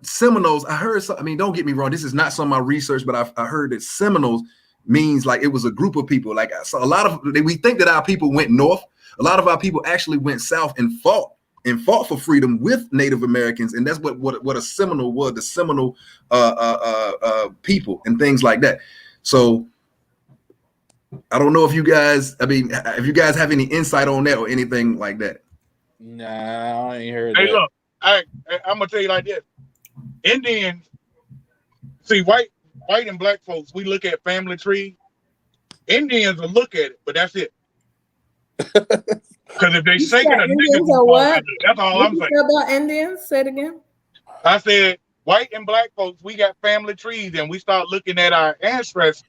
Seminoles. I heard. Don't get me wrong. This is not some of my research, but I heard that Seminoles means like it was a group of people. Like, so a lot of we think that our people went north. A lot of our people actually went south and fought for freedom with Native Americans, and that's what a Seminole was, the Seminole people and things like that. So I don't know if you guys have any insight on that or anything like that. Nah, I ain't heard that. Hey, look, I'm gonna tell you like this. Indians, see, white and black folks, we look at family tree. Indians will look at it, but that's it. Because if they shaking a nigga, that's all I'm saying. About Indians, say it again. I said white and black folks, we got family trees, and we start looking at our ancestors.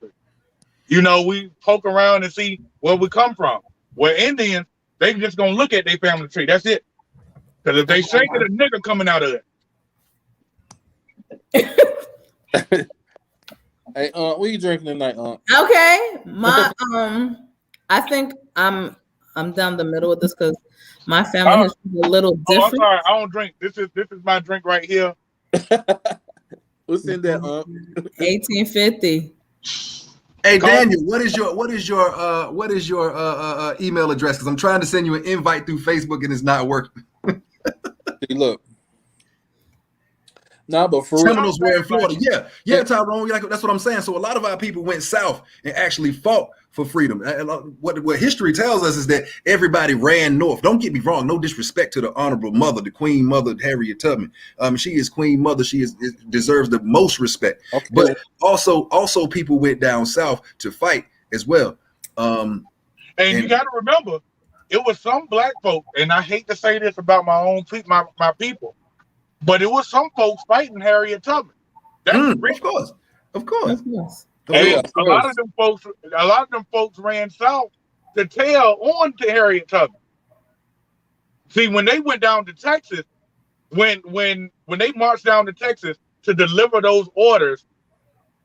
We poke around and see where we come from. Where Indians, they just gonna look at their family tree. That's it. Because if they shake it, a nigga coming out of it. Hey, what are you drinking tonight, Okay, I think I'm down the middle with this because my family is a little different. I'm sorry, I don't drink. This is my drink right here. What's in that? 1850. Hey Daniel, what is your email address? Because I'm trying to send you an invite through Facebook and it's not working. See, look. No, but for Seminoles were in Florida. Yeah, Tyrone. That's what I'm saying. So a lot of our people went south and actually fought for freedom. What history tells us is that everybody ran north. Don't get me wrong. No disrespect to the honorable mother, the Queen Mother Harriet Tubman. She is Queen Mother. She deserves the most respect. Okay. But also people went down south to fight as well. And you got to remember, it was some black folk, and I hate to say this about my own my people. But it was some folks fighting Harriet Tubman. Of course. And a lot of them folks ran south to tell on to Harriet Tubman. See, when they went down to Texas, when they marched down to Texas to deliver those orders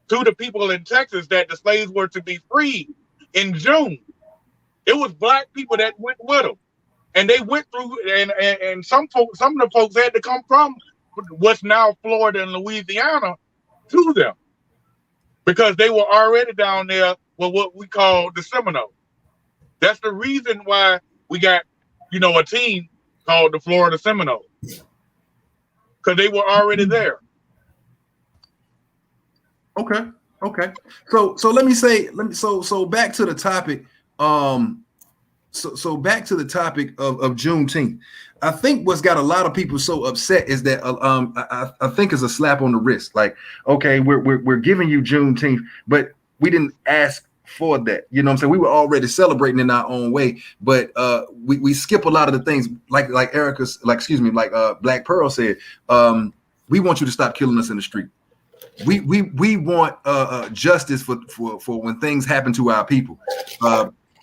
to the people in Texas that the slaves were to be freed in June, It was black people that went with them, and they went through. And some of the folks had to come from what's now Florida and Louisiana to them because they were already down there with what we call the Seminoles. That's the reason why we got, a team called the Florida Seminoles because they were already there. Okay. So back to the topic. So back to the topic of Juneteenth. I think what's got a lot of people so upset is that I think it's a slap on the wrist. Like, okay, we're giving you Juneteenth, but we didn't ask for that. You know what I'm saying? We were already celebrating in our own way, but we skip a lot of the things like Black Pearl said. We want you to stop killing us in the street. We want justice for when things happen to our people.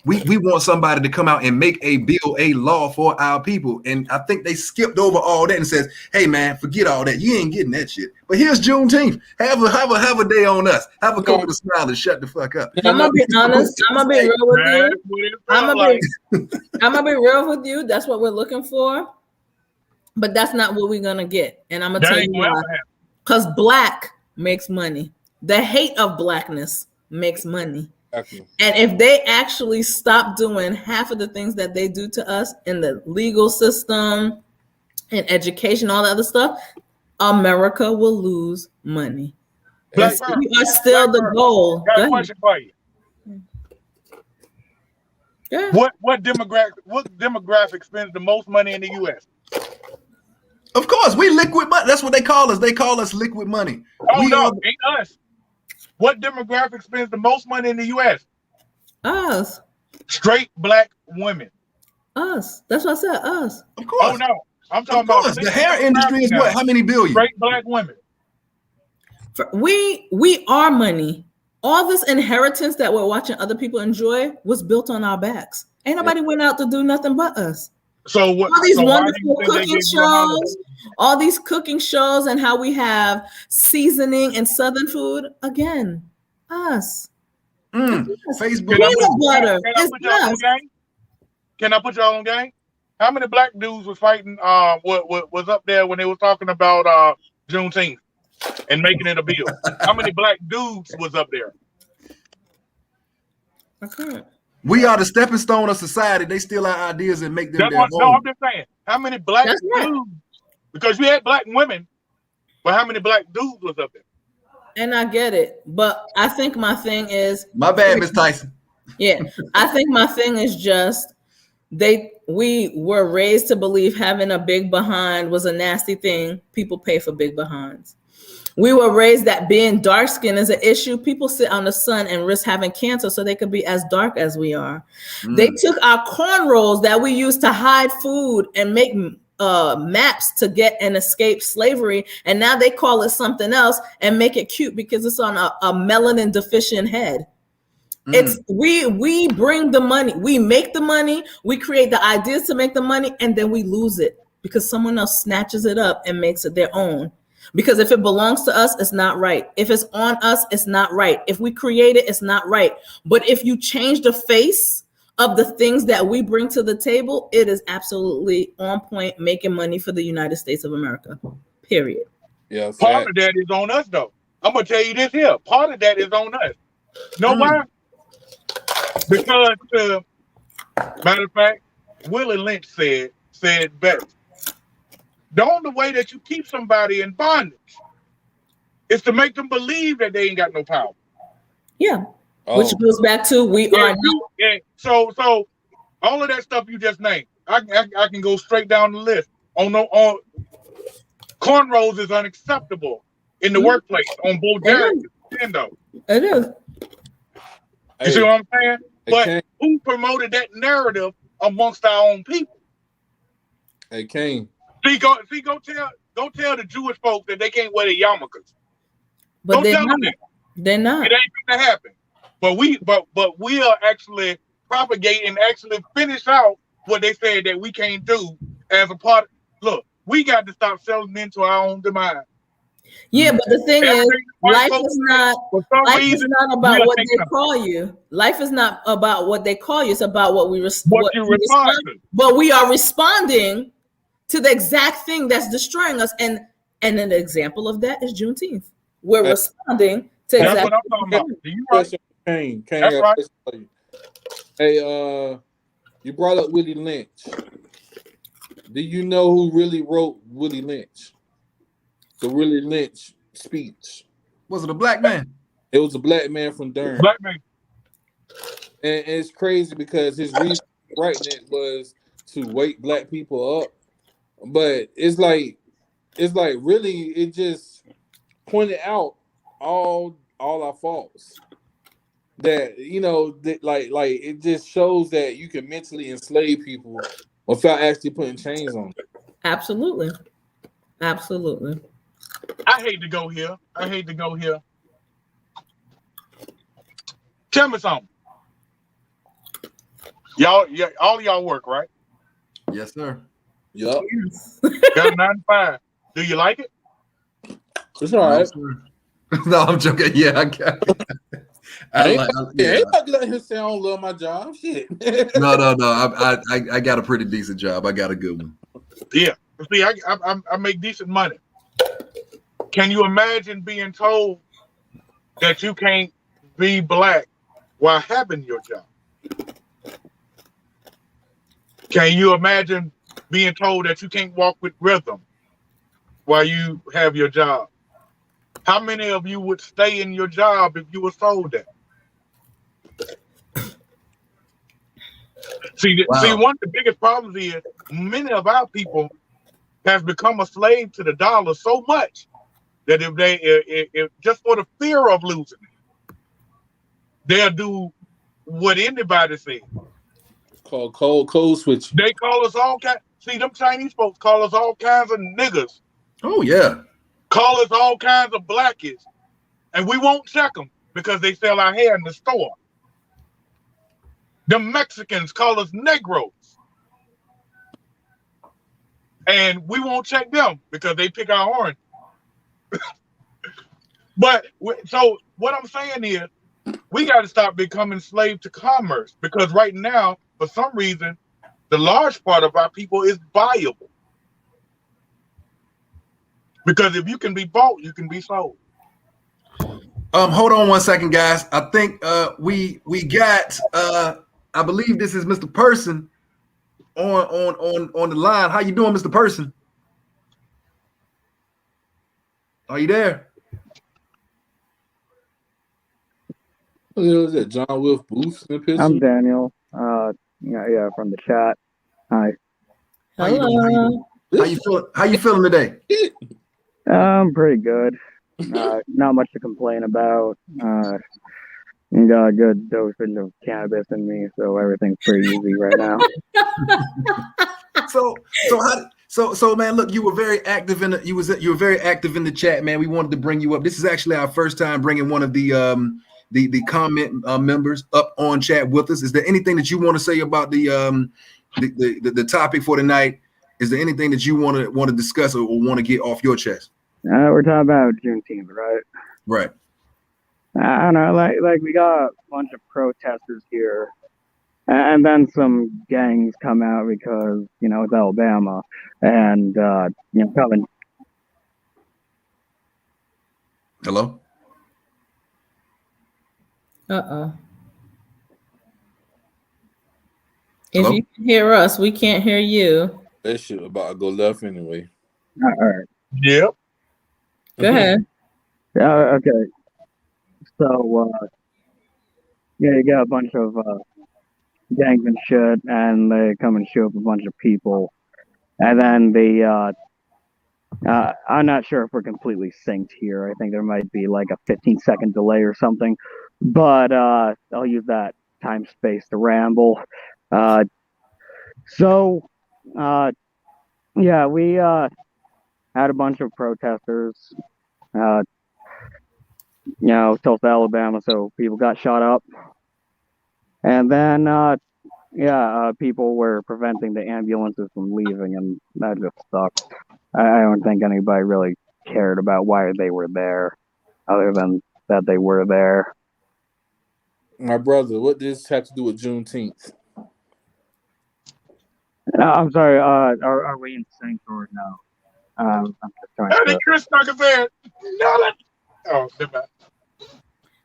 We want somebody to come out and make a bill, a law for our people. And I think they skipped over all that and says, hey man, forget all that. You ain't getting that shit. But here's Juneteenth. Have a day on us. Have a Coke with a smile and shut the fuck up. I'm gonna be honest. I'm gonna be real with you. I'm gonna be real with you. That's what we're looking for. But that's not what we're gonna get. And I'm gonna tell you why. Because black makes money. The hate of blackness makes money. And if they actually stop doing half of the things that they do to us in the legal system, in education, all that other stuff, America will lose money. We are still the goal. Got a question for you. Yeah. What demographic spends the most money in the U.S.? Of course, we liquid money. That's what they call us. They call us liquid money. Ain't us. What demographic spends the most money in the U.S.? Us. Straight black women. Us. That's what I said. Us. Of course. Oh no, I'm talking about the hair industry is what? How many billion? Straight black women. We are money. All this inheritance that we're watching other people enjoy was built on our backs. Ain't nobody went out to do nothing but us. So what? All these wonderful cooking shows, all these cooking shows, and how we have seasoning and Southern food. Again, us. Facebook. Can I put y'all on game? How many black dudes was fighting? What was up there when they were talking about Juneteenth and making it a bill? How many black dudes was up there? Okay. We are the stepping stone of society. They steal our ideas and make them their own. No, I'm just saying. How many black dudes? Because we had black women, but how many black dudes was up there? And I get it, but I think my thing is my bad, Miss Tyson. Yeah, I think my thing is just we were raised to believe having a big behind was a nasty thing. People pay for big behinds. We were raised that being dark skinned is an issue. People sit on the sun and risk having cancer so they could be as dark as we are. They took our cornrows that we used to hide food and make maps to get and escape slavery, and now they call it something else and make it cute because it's on a melanin deficient head. It's we bring the money, we make the money, we create the ideas to make the money, and then we lose it because someone else snatches it up and makes it their own. Because if it belongs to us, it's not right. If it's on us, it's not right. If we create it, it's not right. But if you change the face of the things that we bring to the table, it is absolutely on point, making money for the United States of America, period. Yeah, part of that is on us, though. I'm going to tell you this here. Part of that is on us. Know why? Because, matter of fact, Willie Lynch said best. The only way that you keep somebody in bondage is to make them believe that they ain't got no power. Yeah. Which goes back to we are not. Yeah. So all of that stuff you just named, I can go straight down the list. On cornrows is unacceptable in the workplace on both Jerry and Nintendo. It is. You see what I'm saying? But who promoted that narrative amongst our own people? Hey, Kane. Go tell the Jewish folks that they can't wear the yarmulkes. But they're not. They're not. It ain't gonna happen. But we are actually propagating, actually finish out what they said that we can't do as a part. Look, we got to stop selling into our own demise. Yeah, but the thing is, life is not about what they call you. Life is not about what they call you. It's about what we respond to. But we are responding to the exact thing that's destroying us. And an example of that is Juneteenth. We're responding to that's exactly what I'm talking about. Do you right? That's right. Hey, you brought up Willie Lynch. Do you know who really wrote Willie Lynch? The Willie Lynch speech. Was it a black man? It was a black man from Durham. Black man. And it's crazy because his reason for writing it was to wake black people up. But it's like really it just pointed out all our faults. That like it just shows that you can mentally enslave people without actually putting chains on them. Absolutely. I hate to go here. Tell me something. Y'all, all y'all work, right? Yes, sir. Yep. Got a 9 to 5. Do you like it? It's all right. No, I'm joking. Yeah, I got it. I ain't not letting him say I don't love my job. Shit. No. I got a pretty decent job. I got a good one. Yeah. See, I make decent money. Can you imagine being told that you can't be black while having your job? Can you imagine being told that you can't walk with rhythm while you have your job? How many of you would stay in your job if you were told that? See, one of the biggest problems is many of our people have become a slave to the dollar so much that if just for the fear of losing it, they'll do what anybody says. Called code switch. They call us all kinds. See, them Chinese folks call us all kinds of niggas. Oh yeah. Call us all kinds of blackies, and we won't check them because they sell our hair in the store. The Mexicans call us Negros, and we won't check them because they pick our orange. But so what I'm saying is, we got to stop becoming slave to commerce, because right now, for some reason, the large part of our people is viable. Because if you can be bought, you can be sold. Hold on one second, guys. I think we got I believe this is Mr. Person on the line. How you doing, Mr. Person? Are you there? What the hell is that? John Wolf Booth in the picture? I'm Daniel. Yeah, from the chat. Hi. Hello. How you feeling today? I'm pretty good. Not much to complain about. Got a good dosage of cannabis in me, so everything's pretty easy right now. So man, look, you were very active in the chat, man. We wanted to bring you up. This is actually our first time bringing one of the comment members up on chat with us. Is there anything that you want to say about the topic for tonight? Is there anything that you want to discuss or want to get off your chest? We're talking about Juneteenth, right? Right. I don't know, like we got a bunch of protesters here, and then some gangs come out because it's Alabama, and coming. Hello. If you can hear us, we can't hear you. That shit about to go left anyway. All right. Yep. Go ahead. Yeah. Okay. So, you got a bunch of gangs and shit, and they come and shoot up a bunch of people, and then I'm not sure if we're completely synced here. I think there might be like a 15-second delay or something, but I'll use that time space to ramble. Yeah, we had a bunch of protesters, Tulsa, Alabama, so people got shot up. And then, people were preventing the ambulances from leaving, and that just sucked. I don't think anybody really cared about why they were there, other than that they were there. My brother, what does this have to do with Juneteenth? I'm sorry. Are we in sync or no? I'm just trying to. Chris Tucker said, "No, oh,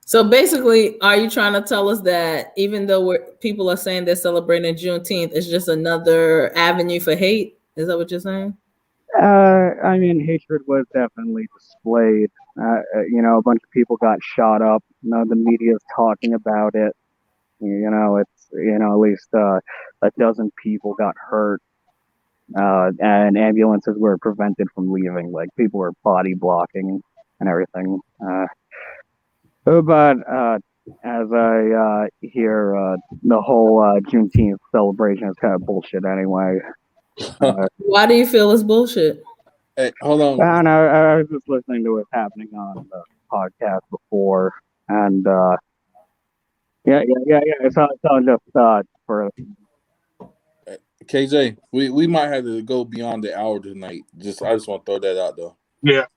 So basically, are you trying to tell us that even though people are saying they're celebrating Juneteenth, it's just another avenue for hate? Is that what you're saying? I mean, hatred was definitely displayed. A bunch of people got shot up. The media's talking about it. It's at least a dozen people got hurt, and ambulances were prevented from leaving. Like, people were body blocking and everything. But as I hear, the whole Juneteenth celebration is kind of bullshit anyway. Why do you feel it's bullshit? Hey, hold on. I was just listening to what's happening on the podcast before, and yeah. It's all just for KJ. We might have to go beyond the hour tonight. I just want to throw that out though. Yeah.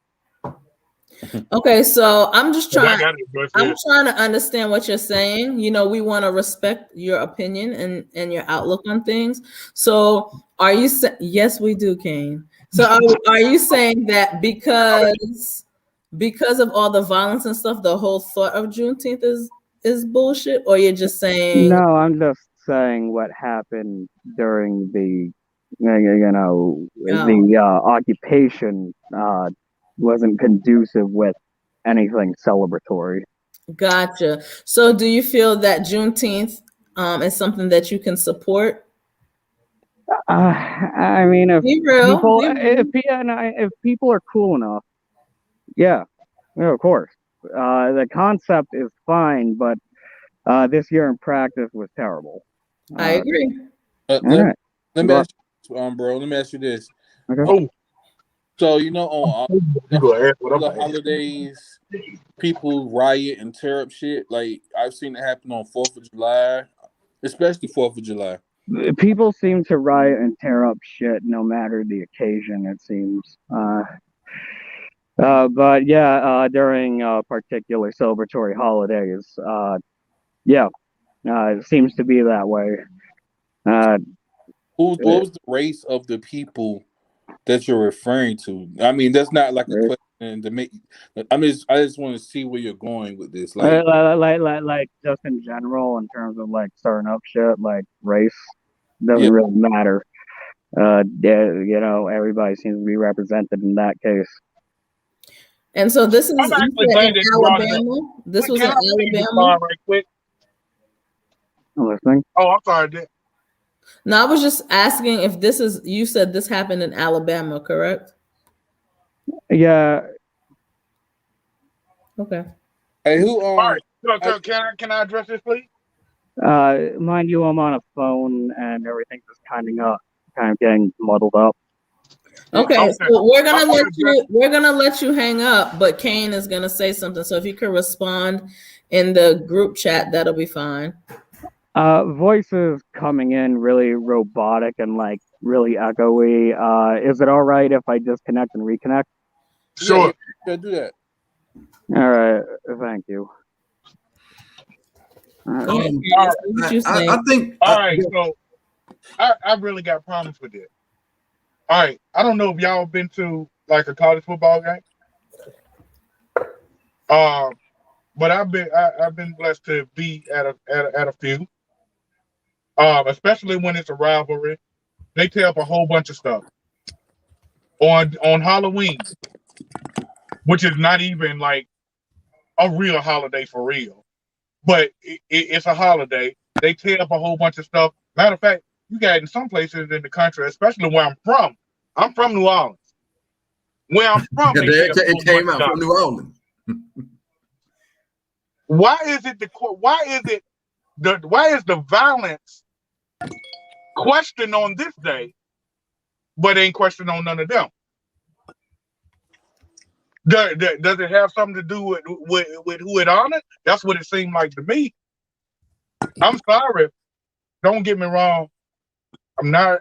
Okay, so I'm trying to understand what you're saying. We want to respect your opinion and your outlook on things. So are you yes, we do, Kane. So are you saying that because of all the violence and stuff, the whole thought of Juneteenth is bullshit, or you're just saying? No, I'm just saying what happened during the occupation wasn't conducive with anything celebratory. Gotcha. So do you feel that Juneteenth is something that you can support? I mean, if people are cool enough, yeah, of course. The concept is fine, but this year in practice was terrible. I agree. Let me ask you this. Okay. So on all the holidays, people riot and tear up shit. Like, I've seen it happen on 4th of July, especially 4th of July. People seem to riot and tear up shit no matter the occasion, it seems. But yeah, during particular celebratory holidays, it seems to be that way. What was the race of the people that you're referring to? I mean, that's not like a question to make. I just want to see where you're going with this. Like just in general, in terms of like stirring up shit, like race doesn't really matter. Everybody seems to be represented in that case. And so this is in Alabama. This was in Alabama. Right quick. I'm listening. Oh, I'm sorry. No, I was just asking if this is. You said this happened in Alabama, correct? Yeah. Okay. Hey, who? All right. Can I address this, please? Mind you, I'm on a phone and everything's just kind of getting muddled up. Okay, so we're gonna let you hang up, but Kane is gonna say something. So if you could respond in the group chat, that'll be fine. Voices coming in really robotic and like really echoey. Is it all right if I disconnect and reconnect? Sure. Yeah, do that. All right. Thank you. I think. All right. So I really got problems with this. All right. I don't know if y'all been to like a college football game. But I've been blessed to be at a few. Especially when it's a rivalry, they tear up a whole bunch of stuff. On Halloween, which is not even like a real holiday for real, but it's a holiday. They tear up a whole bunch of stuff. Matter of fact, you got in some places in the country, especially where I'm from. I'm from New Orleans. Where I'm from, it came out from New Orleans. Why is the violence questioned on this day, but ain't questioned on none of them? Does it have something to do with who it honored? That's what it seemed like to me. I'm sorry. Don't get me wrong. I'm not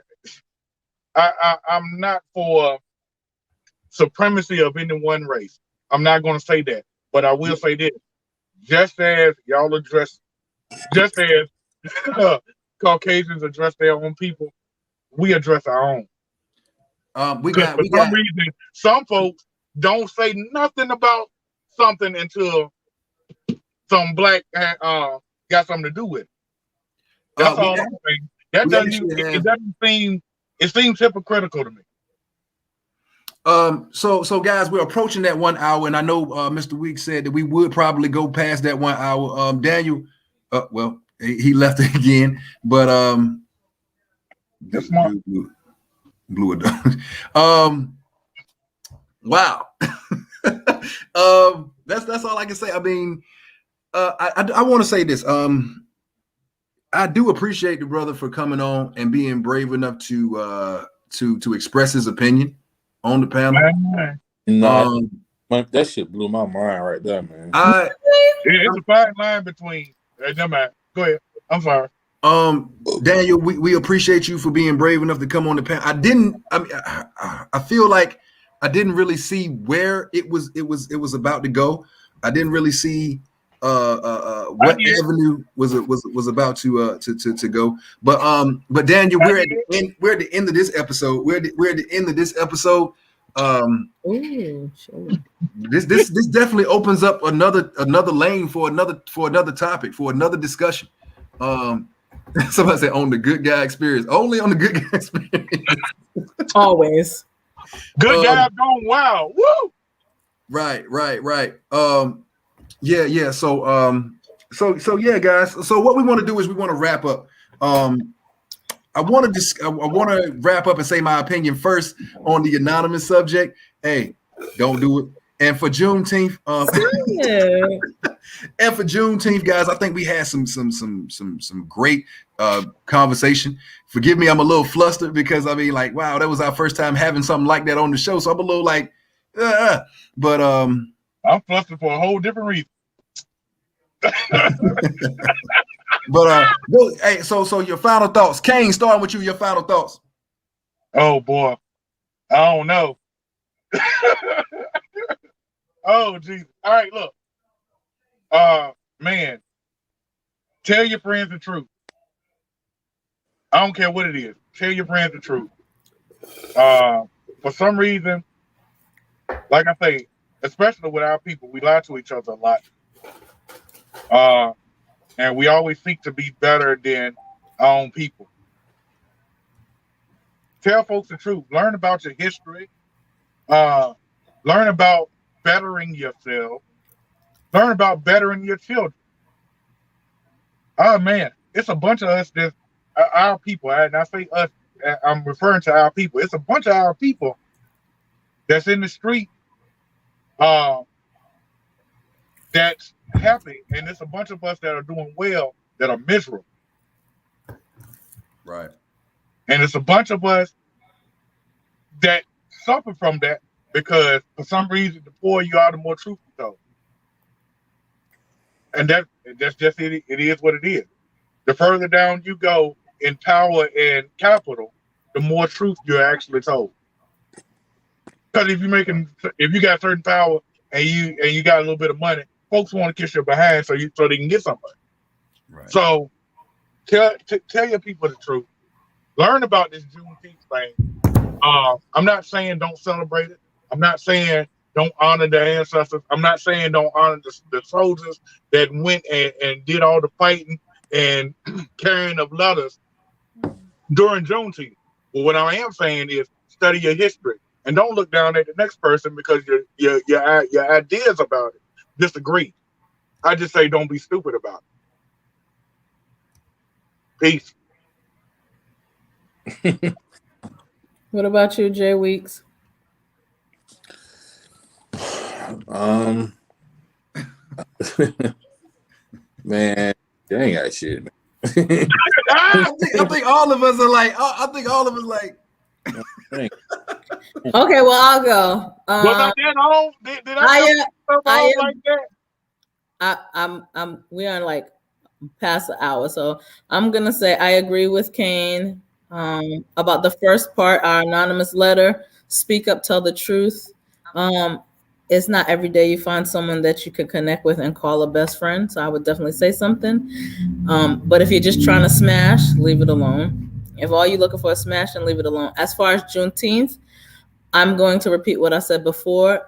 for supremacy of any one race. I'm not going to say that, but I will say this: just as y'all address, just as Caucasians address their own people, we address our own. For some reason, some folks don't say nothing about something until some black got something to do with it. That's all I'm saying. That doesn't seem. It seems hypocritical to me. So guys, we're approaching that 1 hour, and I know Mr. Weeks said that we would probably go past that 1 hour. Daniel, well, he left it again, but that's smart. Blew it down. Wow. That's all I can say. I mean, I want to say this. I do appreciate the brother for coming on and being brave enough to express his opinion on the panel. That shit blew my mind right there, man. It's a fine line between. Never mind. Go ahead. I'm sorry. Daniel, we appreciate you for being brave enough to come on the panel. I feel like I didn't really see where it was about to go. I didn't really see what avenue was about to go. But Daniel, we're at the end of this episode. We're at the end of this episode. This definitely opens up another lane for another topic, for another discussion. Somebody said on the good guy experience. Only on the good guy experience. Always. Good guys going wild. Woo! Right. Yeah. So yeah, guys. So what we want to do is we want to wrap up. I want to wrap up and say my opinion first on the anonymous subject. Hey, don't do it. And for Juneteenth, guys, I think we had some great conversation. Forgive me, I'm a little flustered because I mean, like, wow, that was our first time having something like that on the show, so I'm a little like, but I'm flustered for a whole different reason. But hey, so your final thoughts, Kane. Starting with you, your final thoughts. Oh boy, I don't know. Oh geez. All right, look. Man, tell your friends the truth. I don't care what it is. Tell your friends the truth. For some reason, like I say, especially with our people, we lie to each other a lot. And we always seek to be better than our own people. Tell folks the truth. Learn about your history. Learn about bettering yourself. Learn about bettering your children. Oh man, it's a bunch of us that our people, and I say us, I'm referring to our people. It's a bunch of our people that's in the street that's happy, and it's a bunch of us that are doing well that are miserable. Right. And it's a bunch of us that suffer from that because for some reason the poorer you are, the more truth you tell. And that's just it. It is what it is. The further down you go in power and capital, the more truth you're actually told. Because if you got certain power and you got a little bit of money, folks want to kiss your behind so they can get somebody. Right. So tell your people the truth. Learn about this Juneteenth thing. I'm not saying don't celebrate it. I'm not saying don't honor the ancestors. I'm not saying don't honor the soldiers that went and did all the fighting and carrying of letters during Juneteenth. But what I am saying is study your history and don't look down at the next person because your ideas about it disagree. I just say don't be stupid about it. Peace. What about you, Jay Weeks? Man, they ain't got shit, man. I think all of us are like. Okay, well I'll go. Was I that old? Did I like that? We are like past the hour, so I'm gonna say I agree with Kane about the first part, our anonymous letter. Speak up, tell the truth. It's not every day you find someone that you could connect with and call a best friend. So I would definitely say something. But if you're just trying to smash, leave it alone. If all you're looking for is smash, then leave it alone. As far as Juneteenth, I'm going to repeat what I said before.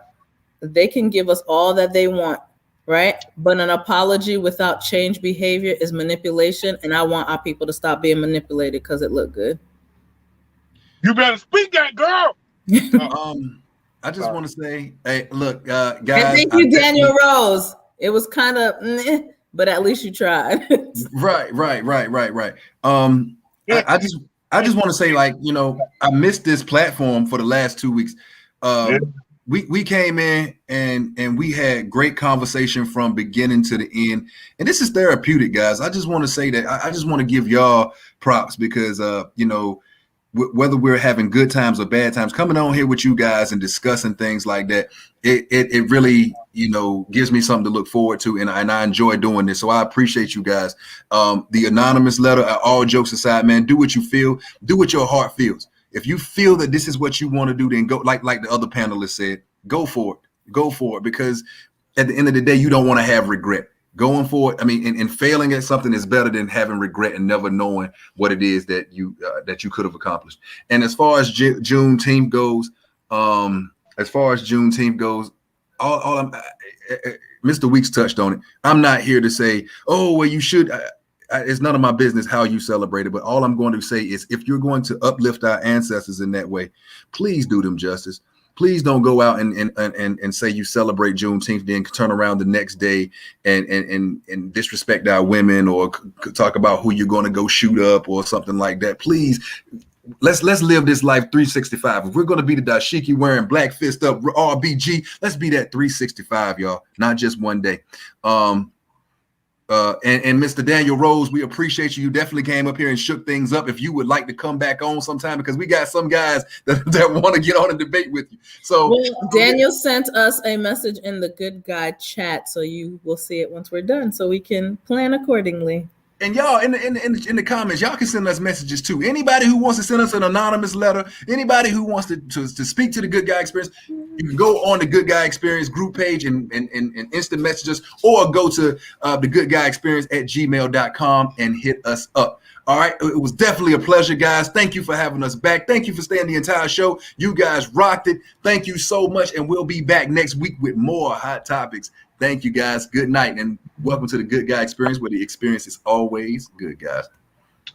They can give us all that they want, right? But an apology without change behavior is manipulation. And I want our people to stop being manipulated because it looked good. You better speak that, girl. I just want to say, hey, look, guys. And thank you, Daniel Rose. It was kind of, but at least you tried. Right. I just want to say, like, you know, I missed this platform for the last 2 weeks. We came in and we had great conversation from beginning to the end, and this is therapeutic, guys. I just want to say that I just want to give y'all props because you know, whether we're having good times or bad times, coming on here with you guys and discussing things like that, it really, you know, gives me something to look forward to, and I enjoy doing this. So I appreciate you guys. The anonymous letter, all jokes aside, man, do what you feel, do what your heart feels. If you feel that this is what you want to do, then go, like the other panelists said, go for it, because at the end of the day, you don't want to have regret. Going forward, I mean, and failing at something is better than having regret and never knowing what it is that you could have accomplished. And as far as Juneteenth goes, Mr. Weeks touched on it. I'm not here to say, oh, well, you should. It's none of my business how you celebrate it. But all I'm going to say is, if you're going to uplift our ancestors in that way, please do them justice. Please don't go out and say you celebrate Juneteenth, then turn around the next day and disrespect our women or talk about who you're going to go shoot up or something like that. Please, let's live this life 365. If we're going to be the dashiki wearing black fist up RBG, let's be that 365, y'all, not just one day. And Mr. Daniel Rose, we appreciate you. You definitely came up here and shook things up. If you would like to come back on sometime, because we got some guys that want to get on and debate with you. So Daniel sent us a message in the Good Guy chat, so you will see it once we're done, so we can plan accordingly. And y'all in the comments, y'all can send us messages too. Anybody who wants to send us an anonymous letter, anybody who wants to speak to the Good Guy Experience, you can go on the Good Guy Experience group page and instant message us, or go to the Good Guy Experience at gmail.com and hit us up. All right, it was definitely a pleasure, guys. Thank you for having us back. Thank you for staying the entire show. You guys rocked it. Thank you so much, and we'll be back next week with more hot topics. Thank you, guys. Good night, and welcome to the Good Guy Experience, where the experience is always good, guys.